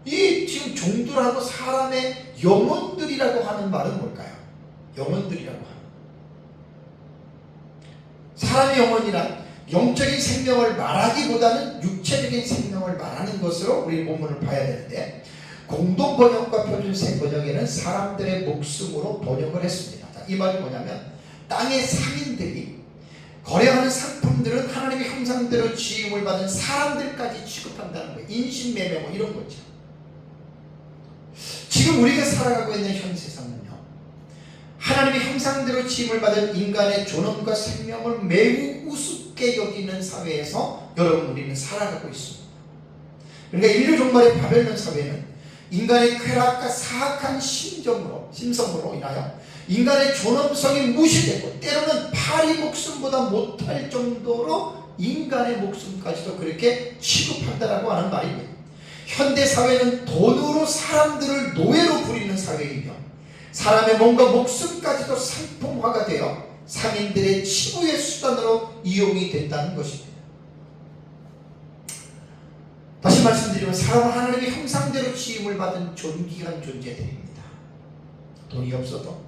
이 지금 종들하고 사람의 영혼들이라고 하는 말은 뭘까요? 영혼들이라고 하는, 사람의 영혼이란 영적인 생명을 말하기보다는 육체적인 생명을 말하는 것으로 우리 본문을 봐야 되는데, 공동 번역과 표준세 번역에는 사람들의 목숨으로 번역을 했습니다. 자, 이 말이 뭐냐면 땅의 상인들이 거래하는 상품들은 하나님의 형상대로 지음을 받은 사람들까지 취급한다는 거예요. 인신매매 뭐 이런 거죠. 지금 우리가 살아가고 있는 현 세상은요, 하나님의 형상대로 지음을 받은 인간의 존엄과 생명을 매우 우습게 가볍게 여기는 사회에서 여러분 우리는 살아가고 있습니다. 그러니까 인류 종말의 바벨론 사회는 인간의 쾌락과 사악한 심성으로 인하여 인간의 존엄성이 무시되고 때로는 파리 목숨보다 못할 정도로 인간의 목숨까지도 그렇게 취급한다라고 하는 말입니다. 현대 사회는 돈으로 사람들을 노예로 부리는 사회이며 사람의 몸과 목숨까지도 상품화가 되어 상인들의 치부의 수단으로 이용이 된다는 것입니다. 다시 말씀드리면 사람은 하나님의 형상대로 지음을 받은 존귀한 존재들입니다. 돈이 없어도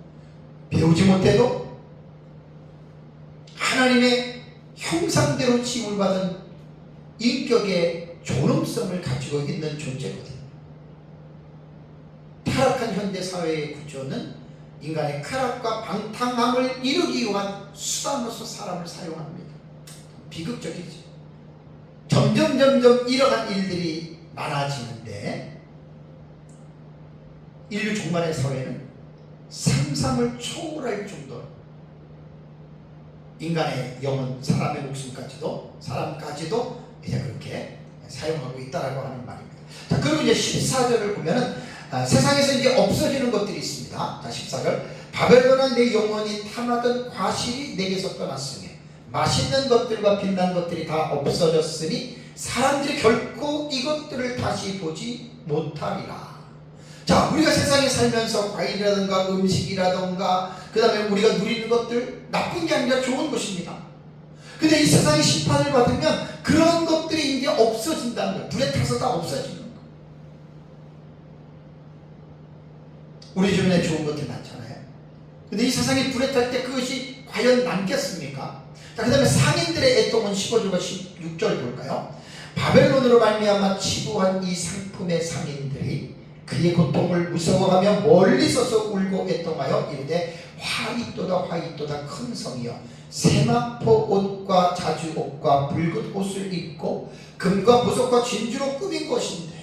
배우지 못해도 하나님의 형상대로 지음을 받은 인격의 존엄성을 가지고 있는 존재거든요. 타락한 현대사회의 구조는 인간의 쾌락과 방탕함을 이루기 위한 수단으로서 사람을 사용합니다. 비극적이죠. 점점 이러한 일들이 많아지는데 인류 종말의 사회는 상상을 초월할 정도로 인간의 영혼, 사람의 목숨까지도 이제 그렇게 사용하고 있다라고 하는 말입니다. 자, 그리고 이제 14절을 보면은 세상에서 이제 없어지는 것들이 있습니다. 자, 14절. 바벨론아 내 영혼이 탐하던 과실이 내게서 떠났으니 맛있는 것들과 빛난 것들이 다 없어졌으니 사람들이 결코 이것들을 다시 보지 못하리라. 자, 우리가 세상에 살면서 과일이라든가 음식이라든가 그 다음에 우리가 누리는 것들 나쁜 게 아니라 좋은 것입니다. 근데 이 세상의 심판을 받으면 그런 것들이 이제 없어진다는 거예요. 불에 타서 다 없어지는 거예요. 우리 주변에 좋은 것들 많잖아요. 근데 이 세상이 불에 탈 때 그것이 과연 남겠습니까? 자, 그 다음에 상인들의 애통은 15절과 16절 볼까요? 바벨론으로 말미암아 치부한 이 상품의 상인들이 그의 고통을 무서워하며 멀리 서서 울고 애통하여 이르되 화이또다 큰 성이여 세마포 옷과 자주옷과 붉은 옷을 입고 금과 보석과 진주로 꾸민 것인데.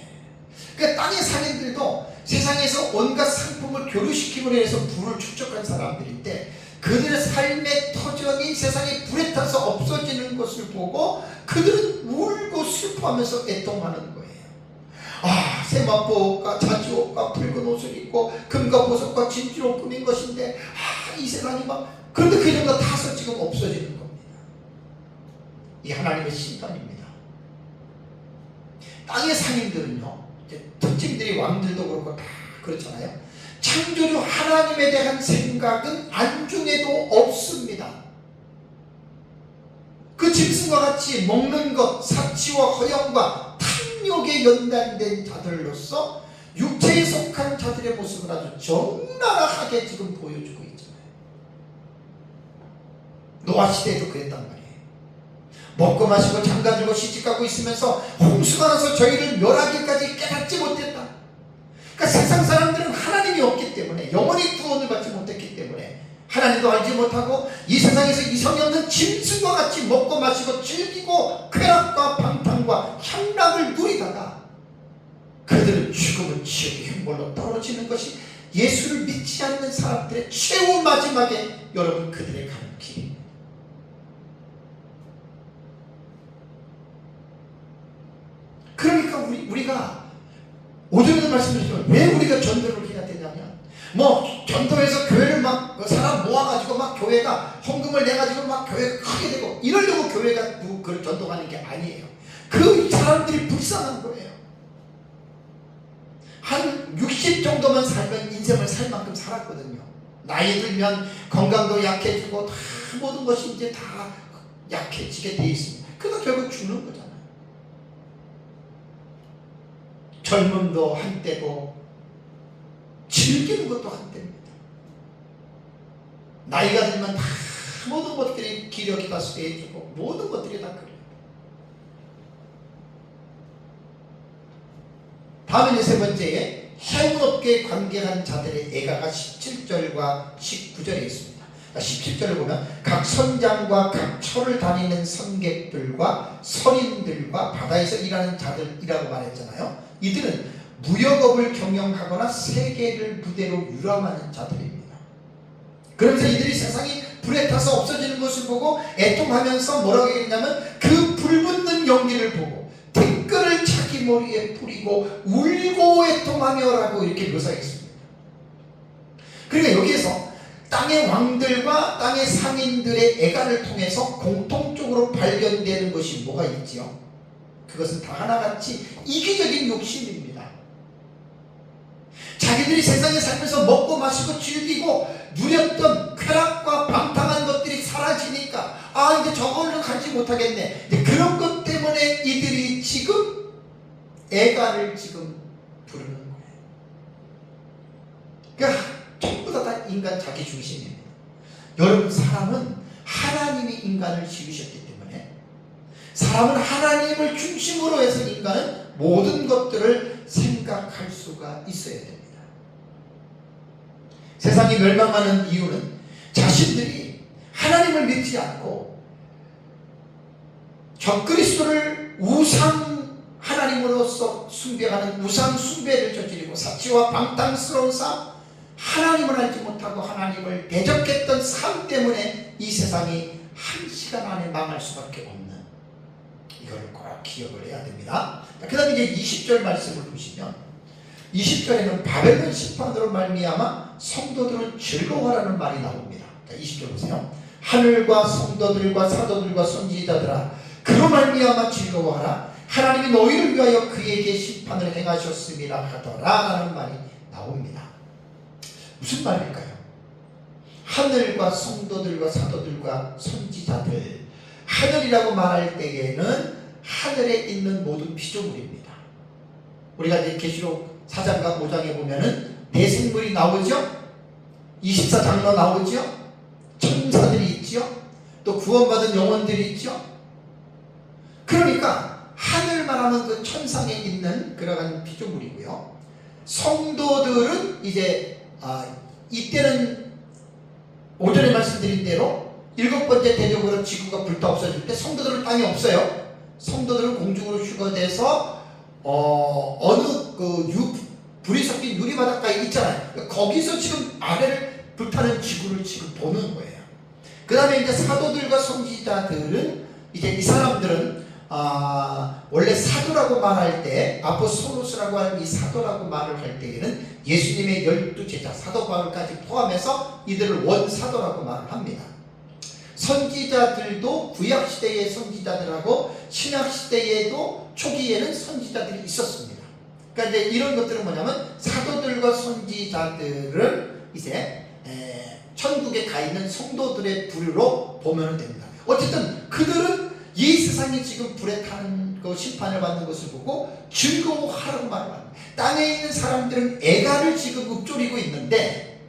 그러니까 땅의 상인들도 세상에서 온갖 상품을 교류시킴으로 해서 부를 축적한 사람들인데 그들의 삶의 터전이 세상에 불에 타서 없어지는 것을 보고 그들은 울고 슬퍼하면서 애통하는 거예요. 아, 세마포옷과 자주옷과 붉은 옷을 입고 금과 보석과 진주로 꾸민 것인데 이 세상이 막, 그런데 그 정도 타서 지금 없어지는 겁니다. 이 하나님의 심판입니다. 땅의 상인들은요, 특징들이 왕들도 그렇고 다 그렇잖아요. 창조주 하나님에 대한 생각은 안중에도 없습니다. 그 짐승과 같이 먹는 것, 사치와 허영과 탐욕에 연단된 자들로서 육체에 속한 자들의 모습을 아주 적나라하게 지금 보여주고 있잖아요. 노아 시대에도 그랬단 말이에요. 먹고 마시고 장가들고 시집가고 있으면서 홍수가 나서 저희를 멸하기까지 깨닫지 못했다. 그러니까 세상 사람들은 하나님이 없기 때문에, 영원히 구원을 받지 못했기 때문에 하나님도 알지 못하고 이 세상에서 이성이 없는 짐승과 같이 먹고 마시고 즐기고 쾌락과 방탕과 향락을 누리다가 그들은 죽음은 지옥의 형벌로 떨어지는 것이 예수를 믿지 않는 사람들의 최후 마지막에 여러분 그들의 가는 길입니다. 그러니까 우리가 오전에도 말씀드렸지만 왜 우리가 전도를 해야 되냐면, 전도해서 교회를 막 사람 모아가지고 막 교회가 헌금을 내가지고 막 교회가 크게 되고 이러려고 교회가 그걸 전도하는 게 아니에요. 그 사람들이 불쌍한 거예요. 한 60 정도만 살면 인생을 살 만큼 살았거든요. 나이 들면 건강도 약해지고 다 모든 것이 이제 다 약해지게 돼 있습니다. 그러다 결국 죽는 거잖아요. 젊음도 한때고 즐기는 것도 한때입니다. 나이가 들면 다 모든 것들이 기력이 다 쇠해지고 모든 것들이 다 그래요. 다음은 세 번째에 해운업계에 관계한 자들의 애가가 17절과 19절에 있습니다. 17절을 보면 각 선장과 각 처를 다니는 선객들과 선인들과 바다에서 일하는 자들이라고 말했잖아요. 이들은 무역업을 경영하거나 세계를 무대로 유람하는 자들입니다. 그러면서 이들이 세상이 불에 타서 없어지는 것을 보고 애통하면서 뭐라고 얘기했냐면 그 불붙는 연기를 보고 티끌을 자기 머리에 뿌리고 울고 애통하며라고 이렇게 묘사했습니다. 그러니까 여기에서 땅의 왕들과 땅의 상인들의 애가를 통해서 공통적으로 발견되는 것이 뭐가 있지요? 그것은 다 하나같이 이기적인 욕심입니다. 자기들이 세상에 살면서 먹고 마시고 즐기고 누렸던 쾌락과 방탕한 것들이 사라지니까 이제 저걸로 가지 못하겠네. 그런 것 때문에 이들이 지금 애가를 지금 부르는 거예요. 그러니까 전부 다 인간 자기 중심입니다. 여러분, 사람은 하나님이 인간을 지으셨기 때문에 사람은 하나님을 중심으로 해서 인간은 모든 것들을 생각할 수가 있어야 됩니다. 세상이 멸망하는 이유는 자신들이 하나님을 믿지 않고 적그리스도를 우상 하나님으로서 숭배하는 우상 숭배를 저지르고 사치와 방탕스러운 삶, 하나님을 알지 못하고 하나님을 대적했던 삶 때문에 이 세상이 한 시간 안에 망할 수밖에 없는, 이걸 꼭 기억을 해야 됩니다. 그 다음에 이제 20절 말씀을 보시면 20절에는 바벨론 심판으로 말미암아 성도들은 즐거워하라는 말이 나옵니다. 20절 보세요. 하늘과 성도들과 사도들과 선지자들아 그로 말미암아 즐거워하라. 하나님이 너희를 위하여 그에게 심판을 행하셨음이라 하더라 라는 말이 나옵니다. 무슨 말일까요? 하늘과 성도들과 사도들과 선지자들, 하늘이라고 말할 때에는 하늘에 있는 모든 피조물입니다. 우리가 이제 계시록 4장과 5장에 보면은 내생물이 나오죠. 24장로 나오죠. 천사들이 있죠. 또 구원받은 영혼들이 있죠. 그러니까 하늘만 하면 그 천상에 있는 그러한 피조물이고요. 성도들은 이제 이때는 오전에 말씀드린 대로 7번째 대적으로 지구가 불타 없어질 때 성도들은 땅이 없어요. 성도들은 공중으로 휴거돼서 어느 불이 섞인 유리바닷가에 있잖아요. 거기서 지금 아래를 불타는 지구를 지금 보는 거예요. 그 다음에 이제 사도들과 선지자들은 이제 이 사람들은 원래 사도라고 말할 때 아포스토로스라고 하는 이 사도라고 말을 할 때에는 예수님의 12제자 사도 바울까지 포함해서 이들을 원사도라고 말을 합니다. 선지자들도 구약시대의 선지자들하고 신약시대에도 초기에는 선지자들이 있었습니다. 그러니까 이제 이런 것들은 뭐냐면 사도들과 선지자들은 이제 천국에 가 있는 성도들의 부류로 보면 됩니다. 어쨌든 그들은 이 세상이 지금 불에 타는 심판을 받는 것을 보고 즐거워하라고 말을 합니다. 땅에 있는 사람들은 애가를 지금 읊조리고 있는데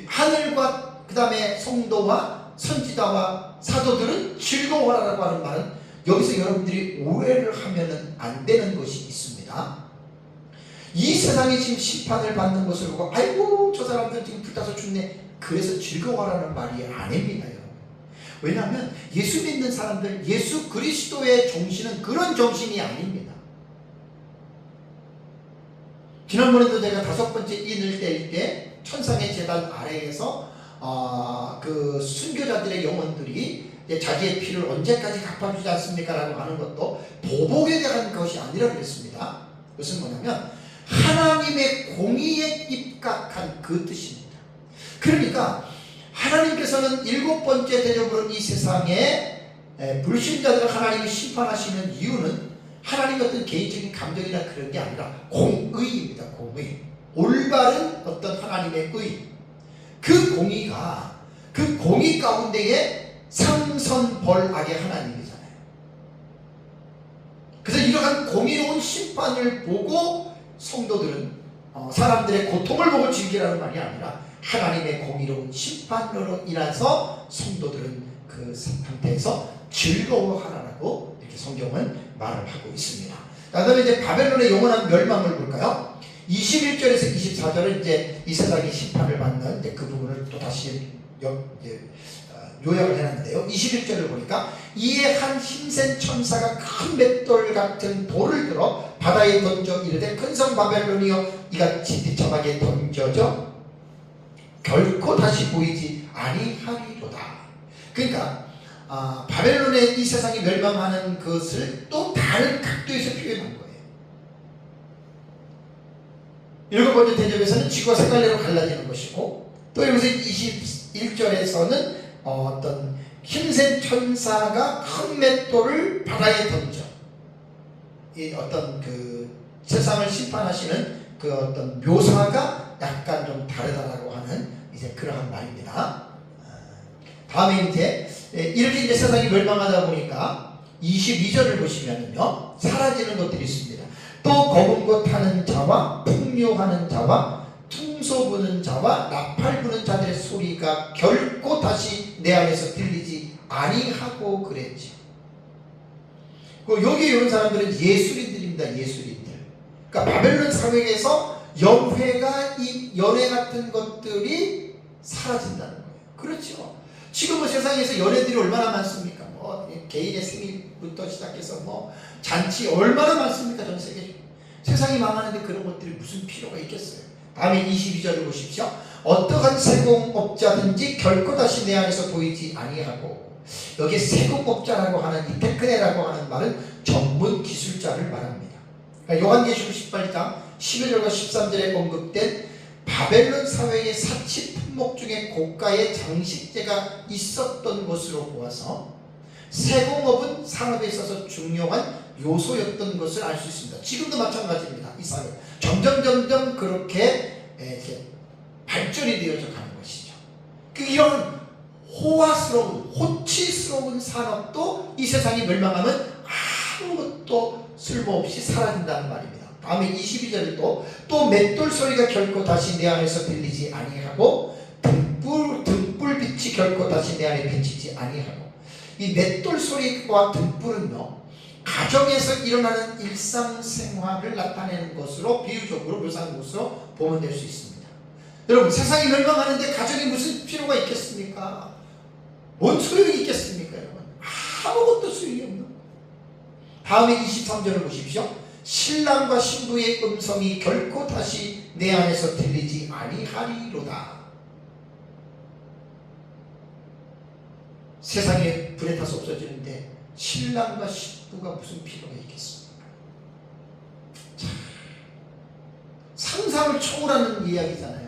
하늘과 그 다음에 성도와 선지자와 사도들은 즐거워하라고 하는 말은 여기서 여러분들이 오해를 하면 안 되는 것이 있습니다. 이 세상이 지금 심판을 받는 것을 보고 아이고 저 사람들 지금 불타서 죽네, 그래서 즐거워하라는 말이 아닙니다. 왜냐하면 예수 믿는 사람들, 예수 그리스도의 정신은 그런 정신이 아닙니다. 지난번에도 제가 5번째 인을 뗄 때 천상의 제단 아래에서 그 순교자들의 영혼들이 자기의 피를 언제까지 갚아주지 않습니까? 라고 하는 것도 보복에 대한 것이 아니라 그랬습니다. 그것은 뭐냐면 하나님의 공의에 입각한 그 뜻입니다. 그러니까 하나님께서는 7번째 대접으로 이 세상에 불신자들을 하나님이 심판하시는 이유는 하나님의 어떤 개인적인 감정이나 그런 게 아니라 공의입니다. 공의. 올바른 어떤 하나님의 의. 그 공의가, 그 공의 가운데에 상선벌악의 하나님이잖아요. 그래서 이러한 공의로운 심판을 보고 성도들은 사람들의 고통을 보고 즐기라는 말이 아니라 하나님의 공의로운 심판으로 인해서 성도들은 그 상태에서 즐거워하라고 이렇게 성경은 말을 하고 있습니다. 그다음에 이제 바벨론의 영원한 멸망을 볼까요? 21절에서 24절은 이제 이 세상이 심판을 받는 그 부분을 또 다시 요약을 해놨는데요. 21절을 보니까 이에 한 힘센 천사가 큰 맷돌 같은 돌을 들어 바다에 던져 이르되 큰 성 바벨론이여 이같이 비참하게 던져져 결코 다시 보이지 아니하리로다. 그러니까 바벨론의 이 세상이 멸망하는 것을 또 다른 각도에서 표현한 거예요. 7번째 대접에서는 지구가 세 갈래로 갈라지는 것이고, 또 여기서 21절에서는 어떤 힘센 천사가 큰 맷돌을 바다에 던져 이 어떤 그 세상을 심판하시는 그 어떤 묘사가 약간 좀 다르다라고 하는 이제 그러한 말입니다. 다음에 이제 이렇게 이제 세상이 멸망하다 보니까 22절을 보시면은요, 사라지는 것들이 있습니다. 또 검은 것 타는 자와 풍요하는 자와 퉁소 부는 자와 나팔 부는 자들의 소리가 결코 다시 내 안에서 들리지 아니하고 그랬지. 여기에 오는 사람들은 예술인들입니다. 예술인들. 그러니까 바벨론 사회에서 연회 같은 것들이 사라진다는 거예요. 그렇죠. 지금은 세상에서 연애들이 얼마나 많습니까? 개인의 생일부터 시작해서 잔치 얼마나 많습니까? 전 세계적으로. 세상이 망하는데 그런 것들이 무슨 필요가 있겠어요? 다음에 22절을 보십시오. 어떠한 세공업자든지 결코 다시 내 안에서 보이지 아니하고, 여기에 세공업자라고 하는 이 테크네라고 하는 말은 전문 기술자를 말합니다. 그러니까 요한계시록 18장 11절과 13절에 언급된 바벨론 사회의 사치 품목 중에 고가의 장식재가 있었던 것으로 보아서 세공업은 산업에 있어서 중요한 요소였던 것을 알 수 있습니다. 지금도 마찬가지입니다. 이 사회 점점 그렇게 발전이 되어져 가는 것이죠. 이런 호치스러운 산업도 이 세상이 멸망하면 아무것도 쓸모없이 사라진다는 말입니다. 다음에 22절에 또 맷돌 소리가 결코 다시 내 안에서 들리지 아니하고 등불빛이 결코 다시 내 안에 비치지 아니하고. 이 맷돌 소리와 등불은요, 가정에서 일어나는 일상생활을 나타내는 것으로 비유적으로 묘사한 것으로 보면 될 수 있습니다. 여러분, 세상이 멸망하는데 가정이 무슨 필요가 있겠습니까? 뭔 소용이 있겠습니까? 여러분, 아무것도 소용이 없는 거예요. 다음에 23절을 보십시오. 신랑과 신부의 음성이 결코 다시 내 안에서 들리지 아니하리로다. 세상에 불에 타서 없어지는데 신랑과 신부가 무슨 필요가 있겠습니까? 상상을 초월하는 이야기잖아요.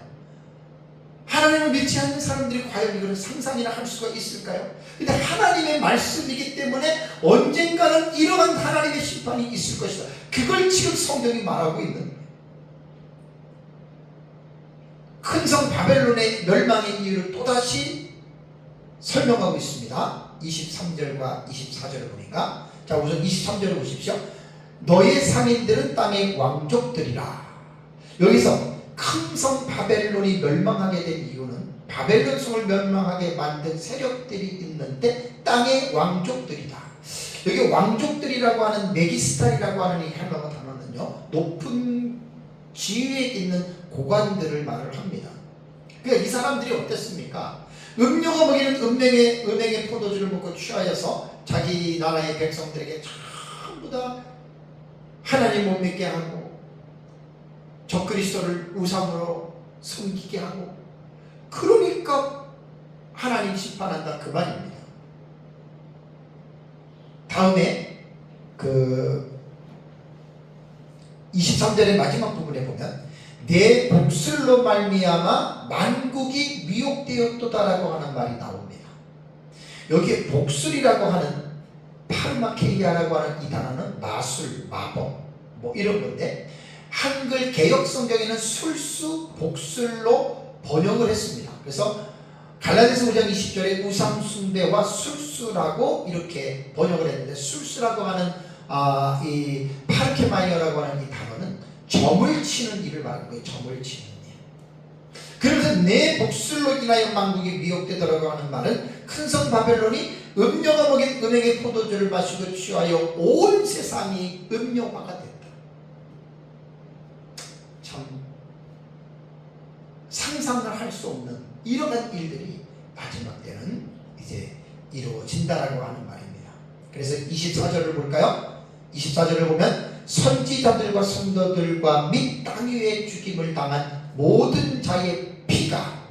하나님을 믿지 않는 사람들이 과연 이런 상상이나 할 수가 있을까요? 근데 하나님의 말씀이기 때문에 언젠가는 이러한 하나님의 심판이 있을 것이다. 그걸 지금 성경이 말하고 있는 거예요. 큰 성 바벨론의 멸망의 이유를 또다시 설명하고 있습니다. 23절과 24절을 보니까, 자, 우선 23절을 보십시오. 너의 상인들은 땅의 왕족들이라. 여기서 큰 성 바벨론이 멸망하게 된 이유는 바벨론 성을 멸망하게 만든 세력들이 있는데 땅의 왕족들이다. 여기 왕족들이라고 하는 메기스탈이라고 하는 이 헬라어 단어는요, 높은 지위에 있는 고관들을 말을 합니다. 그러니까 이 사람들이 어땠습니까? 음료가 먹이는 은행의 포도주를 먹고 취하여서 자기 나라의 백성들에게 전부 다 하나님 못 믿게 하고 적그리스도를 우상으로 섬기게 하고, 그러니까 하나님 심판한다, 그 말입니다. 다음에 23절의 마지막 부분에 보면 내 복술로 말미암아 만국이 미혹되었도다라고 하는 말이 나옵니다. 여기에 복술이라고 하는 파르마케이아라고 하는 이 단어는 마술, 마법 이런 건데, 한글 개역 성경에는 술수, 복술로 번역을 했습니다. 그래서 갈라디아서 5장 20절에 우상 숭배와 술수라고 이렇게 번역을 했는데, 술수라고 하는 이 파르케마이어라고 하는 이 단어는 점을 치는 일을 말하는 거예요. 점을 치는 일. 그래서 내 복술로 인하여 만국이 미혹되더라고 하는 말은 큰 성 바벨론이 음료가 먹인 은행의 포도주를 마시고 취하여 온 세상이 음료화가 됐다. 참 상상을 할 수 없는 이러한 일들이 마지막 때는 이제 이루어진다라고 하는 말입니다. 그래서 24절을 볼까요? 24절을 보면 선지자들과 성도들과 및 땅 위에 죽임을 당한 모든 자의 피가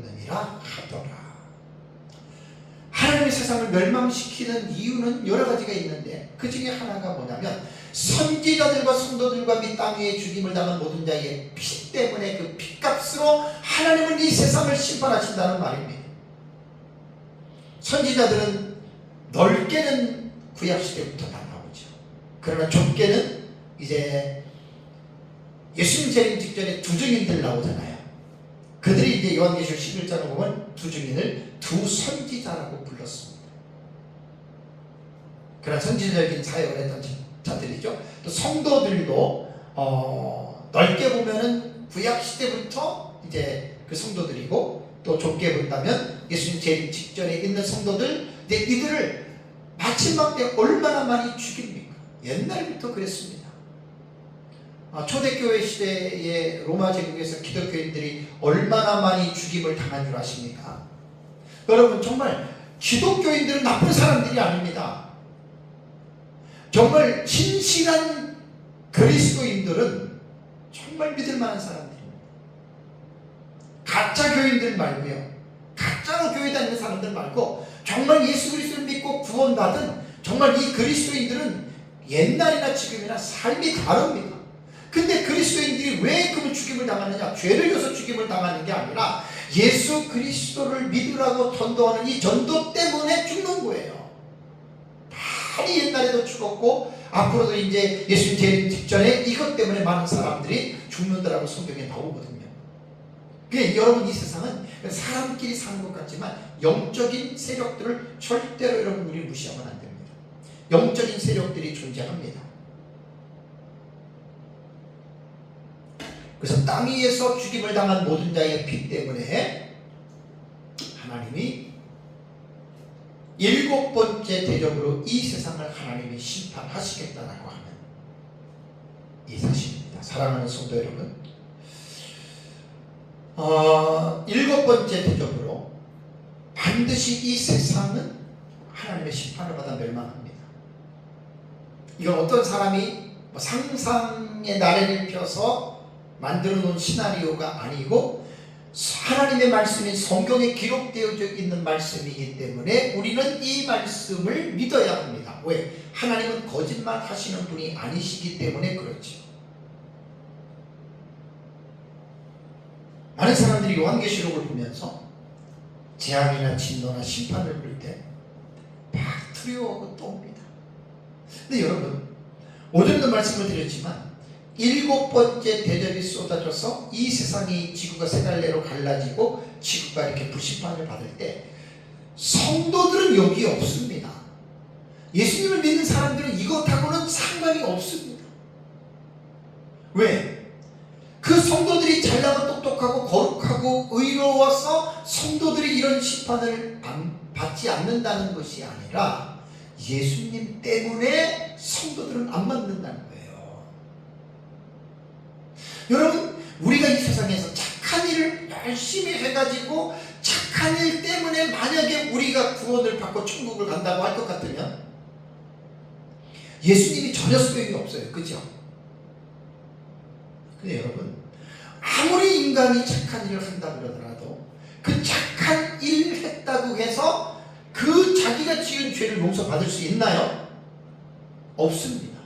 되었느니라 하더라. 하나님의 세상을 멸망시키는 이유는 여러 가지가 있는데 그 중에 하나가 뭐냐면 선지자들과 성도들과 이 땅 위에 죽임을 당한 모든 자의 피 때문에 그 피값으로 하나님은 이 세상을 심판하신다는 말입니다. 선지자들은 넓게는 구약시대부터 다 나오죠. 그러나 좁게는 이제 예수님 재림 직전에 두 증인들 나오잖아요. 그들이 이제 요한계시록 11장을 보면 두 증인을 두 선지자라고 불렀습니다. 그런 선지자적인 사역을 했던 자들이죠. 또 성도들도 넓게 보면은 구약 시대부터 이제 그 성도들이고, 또 좁게 본다면 예수님 재림 직전에 있는 성도들, 근데 이들을 마지막 때 얼마나 많이 죽입니까? 옛날부터 그랬습니다. 초대교회 시대의 로마 제국에서 기독교인들이 얼마나 많이 죽임을 당한 줄 아십니까? 여러분, 정말 기독교인들은 나쁜 사람들이 아닙니다. 정말 신실한 그리스도인들은 정말 믿을 만한 사람들입니다. 가짜 교인들 말고요, 가짜로 교회 다니는 사람들 말고 정말 예수 그리스도를 믿고 구원받은 정말 이 그리스도인들은 옛날이나 지금이나 삶이 다릅니다. 근데 그리스도인들이 왜 그분 죽임을 당하느냐? 죄를 져서 죽임을 당하는 게 아니라 예수 그리스도를 믿으라고 전도하는 이 전도 때문에 죽는 거예요. 많이 옛날에도 죽었고 앞으로도 이제 예수님 재림 직전에 이것 때문에 많은 사람들이 죽는다라고 성경에 나오거든요. 그러니까 여러분, 이 세상은 사람끼리 사는 것 같지만 영적인 세력들을 절대로 여러분 우리 무시하면 안 됩니다. 영적인 세력들이 존재합니다. 그래서 땅 위에서 죽임을 당한 모든 자의 피 때문에 하나님이 7번째 대접으로 이 세상을 하나님이 심판하시겠다라고 하는 이 사실입니다. 사랑하는 성도 여러분, 7번째 대접으로 반드시 이 세상은 하나님의 심판을 받아 멸망합니다. 이건 어떤 사람이 상상의 나래를 펴서 만들어 놓은 시나리오가 아니고 하나님의 말씀이 성경에 기록되어 있는 말씀이기 때문에 우리는 이 말씀을 믿어야 합니다. 왜? 하나님은 거짓말 하시는 분이 아니시기 때문에 그렇죠. 많은 사람들이 요한계시록을 보면서 재앙이나 진노나 심판을 볼 때 막 두려워하고 떠옵니다. 근데 여러분, 오전도 말씀을 드렸지만 7번째 대접이 쏟아져서 이 세상이 지구가 세 갈래로 갈라지고 지구가 이렇게 불심판을 받을 때 성도들은 여기에 없습니다. 예수님을 믿는 사람들은 이것하고는 상관이 없습니다. 왜? 그 성도들이 잘나고 똑똑하고 거룩하고 의로워서 성도들이 이런 심판을 받지 않는다는 것이 아니라 예수님 때문에 성도들은 안 받는다는 거예요. 여러분, 우리가 이 세상에서 착한 일을 열심히 해가지고 착한 일 때문에 만약에 우리가 구원을 받고 천국을 간다고 할 것 같으면 예수님이 전혀 소용이 없어요. 그죠? 근데 여러분, 아무리 인간이 착한 일을 한다 그러더라도 그 착한 일을 했다고 해서 그 자기가 지은 죄를 용서받을 수 있나요? 없습니다.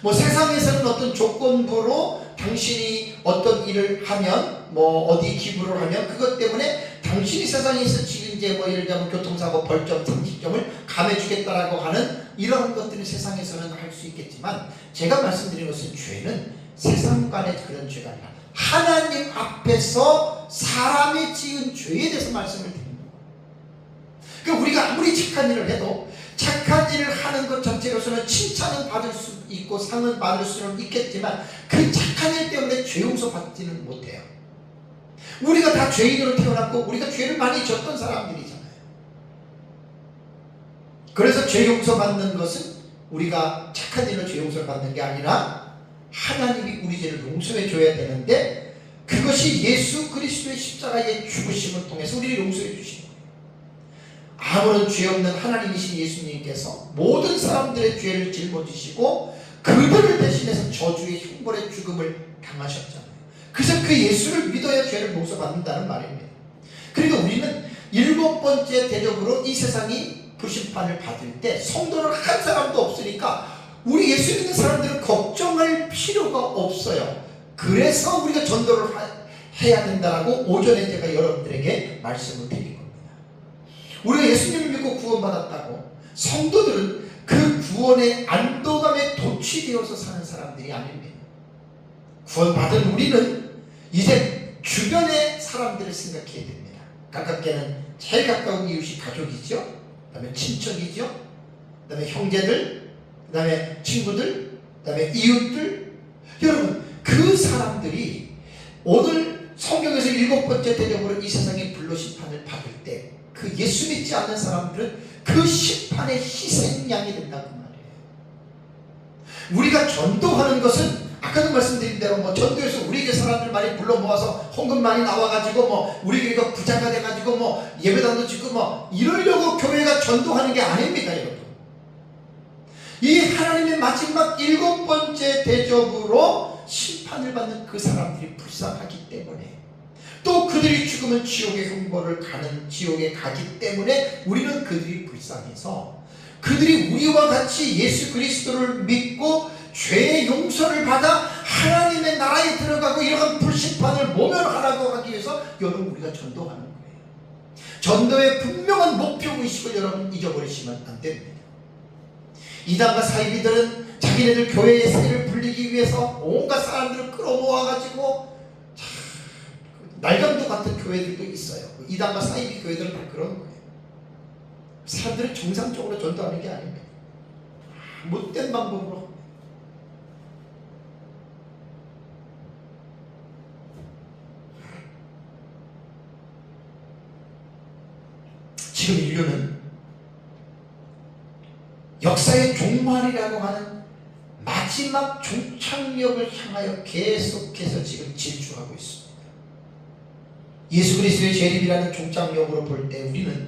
세상에서는 어떤 조건부로 당신이 어떤 일을 하면 어디 기부를 하면 그것 때문에 당신이 세상에서 지은 죄 예를 들면 교통사고 벌점 30점을 감해주겠다라고 하는 이런 것들은 세상에서는 할 수 있겠지만, 제가 말씀드린 것은 죄는 세상 간의 그런 죄가 아니라 하나님 앞에서 사람이 지은 죄에 대해서 말씀을 드립니다. 그러니까 우리가 아무리 착한 일을 해도 착한 일을 하는 것 자체로서는 칭찬은 받을 수 있고 상은 받을 수는 있겠지만 그 착한 일 때문에 죄 용서 받지는 못해요. 우리가 다 죄인으로 태어났고 우리가 죄를 많이 졌던 사람들이잖아요. 그래서 죄 용서 받는 것은 우리가 착한 일로 죄 용서를 받는 게 아니라 하나님이 우리 죄를 용서해 줘야 되는데, 그것이 예수 그리스도의 십자가의 죽으심을 통해서 우리를 용서해 주시는 거예요. 아무런 죄 없는 하나님이신 예수님께서 모든 사람들의 죄를 짊어지시고 그들을 대신해서 저주의 형벌의 죽음을 당하셨잖아요. 그래서 그 예수를 믿어야 죄를 용서받는다는 말입니다. 7번째 대접으로 이 세상이 불심판을 받을 때 성도를 한 사람도 없으니까 우리 예수 믿는 사람들은 걱정할 필요가 없어요. 그래서 우리가 전도를 해야 된다라고 오전에 제가 여러분들에게 말씀을 드린 겁니다. 우리가 예수님을 믿고 구원받았다고 성도들은 그 구원의 안도감에 도취되어서 사는 사람들이 아닙니다. 구원받은 우리는 이제 주변의 사람들을 생각해야 됩니다. 가깝게는 제일 가까운 이웃이 가족이죠. 그 다음에 친척이죠. 그 다음에 형제들, 그 다음에 친구들, 그 다음에 이웃들. 여러분, 그 사람들이 오늘 성경에서 7번째 대접으로 이 세상에 불로 심판을 받을 때 그 예수 믿지 않는 사람들은 그 심판의 희생양이 된다고 말이에요. 우리가 전도하는 것은 아까도 말씀드린 대로 전도해서 우리 교회 사람들 많이 불러 모아서 헌금 많이 나와가지고 우리 교회가 부자가 돼가지고 예배당도 짓고 이러려고 교회가 전도하는 게 아닙니다, 여러분. 이 하나님의 마지막 7번째 대접으로 심판을 받는 그 사람들이 불쌍하기 때문에 또 그들이 죽으면 지옥의 흉보를 가는 지옥에 가기 때문에 우리는 그들이 불쌍해서 그들이 우리와 같이 예수 그리스도를 믿고 죄의 용서를 받아 하나님의 나라에 들어가고 이러한 불심판을 모면하라고 하기 위해서 여러분 우리가 전도하는 거예요. 전도의 분명한 목표의식을 여러분 잊어버리시면 안 됩니다. 이단과 사이비들은 자기네들 교회의 세를 불리기 위해서 온갖 사람들을 끌어모아가지고 날강도 같은 교회들도 있어요. 이단과 사이비 교회들은 다 그런 거예요. 사람들은 정상적으로 전도하는 게 아닙니다. 못된 방법으로. 지금 인류는 역사의 종말이라고 하는 마지막 종착역을 향하여 계속해서 지금 질주하고 있습니다. 예수 그리스도의 재림이라는 종착역으로 볼 때 우리는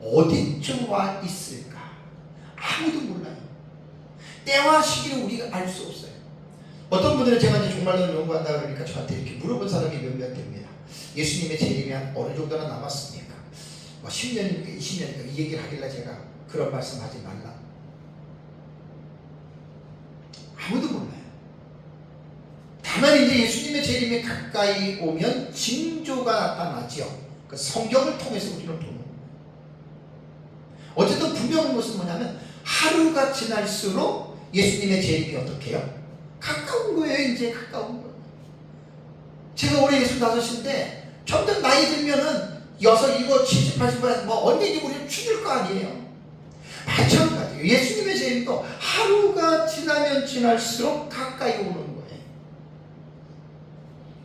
어디쯤 와 있을까? 아무도 몰라요. 때와 시기를 우리가 알 수 없어요. 어떤 분들은 제가 이제 종말론을 연구한다 그러니까 저한테 이렇게 물어본 사람이 몇몇 됩니다. 예수님의 재림이 한 어느 정도나 남았습니까? 10년이니까 20년이니까 이 얘기를 하길래 제가 그런 말씀 하지 말라. 아무도 몰라요. 다만 이제 예수님의 재림에 가까이 오면 징조가 나타나지요. 그 성경을 통해서 우리는 보는 거예요. 어쨌든 분명한 것은 뭐냐면 하루가 지날수록 예수님의 재림이 어떻게 해요? 가까운 거예요. 이제 가까운 거예요. 제가 올해 65인데 점점 나이 들면은 6, 7, 70, 80, 언제인지 우리는 죽을 거 아니에요. 마찬가지예요. 예수님의 재림도 하루가 지나면 지날수록 가까이 오는 거예요.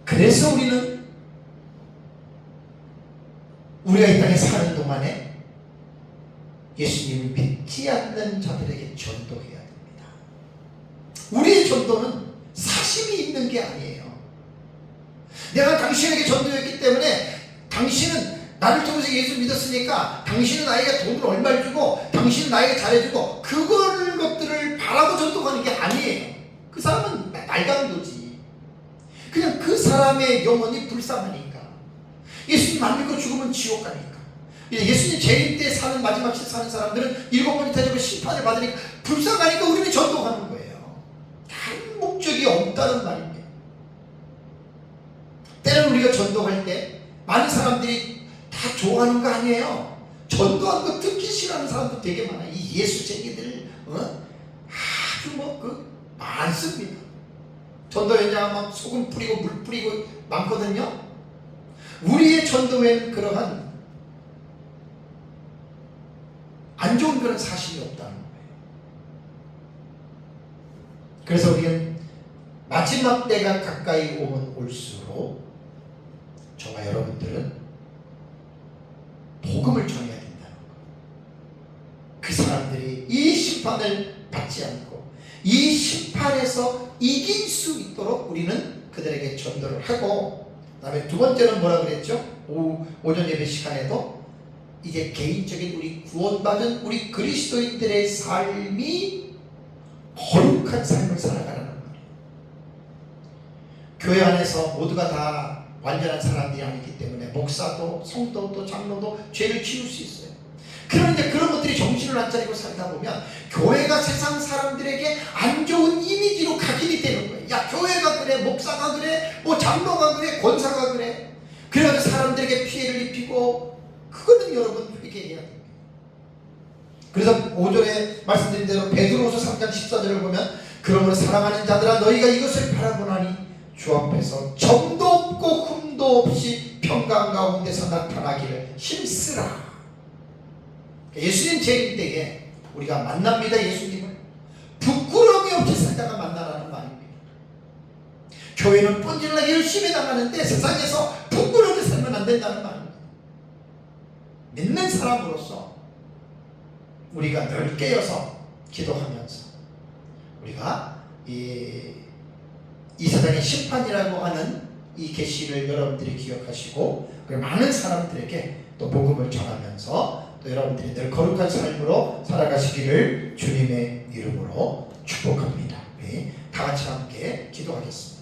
그래서 우리는 우리가 이 땅에 사는 동안에 예수님을 믿지 않는 자들에게 전도해야 됩니다. 우리의 전도는 사심이 있는 게 아니에요. 내가 당신에게 전도했기 때문에 당신은 나를 통해서 예수 믿었으니까 당신은 나에게 돈을 얼마를 주고 당신은 나에게 잘해주고 것들을 바라고 전도하는 게 아니에요. 그 사람은 말강도지. 그냥 그 사람의 영혼이 불쌍하니까. 예수님 안 믿고 죽으면 지옥 가니까. 예수님 재림 때 사는 마지막 시 사는 사람들은 7번째 대접의 심판을 받으니까 불쌍하니까 우리는 전도하는 거예요. 다른 목적이 없다는 말입니다. 때로는 우리가 전도할 때 많은 사람들이 다 좋아하는 거 아니에요. 전도하는 거 듣기 싫어하는 사람도 되게 많아요. 이 예수쟁이들 아주 많습니다. 전도 현장은 소금 뿌리고 물 뿌리고 많거든요. 우리의 전도에는 그러한 안 좋은 그런 사실이 없다는 거예요. 그래서 우리는 마지막 때가 가까이 오면 올수록 저와 여러분들은 복음을 전해야 된다는 거예요. 그 사람들이 이 심판을 받지 않고 이 심판에서 이길 수 있도록 우리는 그들에게 전도를 하고, 그 다음에 두 번째는 뭐라 그랬죠? 오전 예배 시간에도 이제 개인적인 우리 구원받은 우리 그리스도인들의 삶이 거룩한 삶을 살아가라는 말이에요. 교회 안에서 모두가 다 완전한 사람들이 아니기 때문에 목사도 성도도 장로도 죄를 지을 수 있어요. 그런데 그런 것들이 정신을 안 차리고 살다 보면 교회가 세상 사람들에게 안 좋은 이미지로 각인이 되는 거예요. 야, 교회가 그래, 목사가 그래, 뭐 장로가 그래, 권사가 그래. 그래서 사람들에게 피해를 입히고, 그거는 여러분 회개해야 돼요. 그래서 5절에 말씀드린 대로 베드로후서 3장 14절을 보면 그러므로 사랑하는 자들아 너희가 이것을 바라보나니 주 앞에서 점도 없고 흠도 없이 평강 가운데서 나타나기를 힘쓰라. 예수님 재림 때에 우리가 만납니다. 예수님을 부끄러움이 없이 살다가 만나라는 말입니다. 교회는 본질나게 열심히 나가는데 세상에서 부끄럽게 살면 안 된다는 말입니다. 믿는 사람으로서 우리가 늘 깨어서 기도하면서 우리가 이 세상의 심판이라고 하는 이 계시를 여러분들이 기억하시고 많은 사람들에게 또 복음을 전하면서 또 여러분들이 늘 거룩한 삶으로 살아가시기를 주님의 이름으로 축복합니다. 다 같이 함께 기도하겠습니다.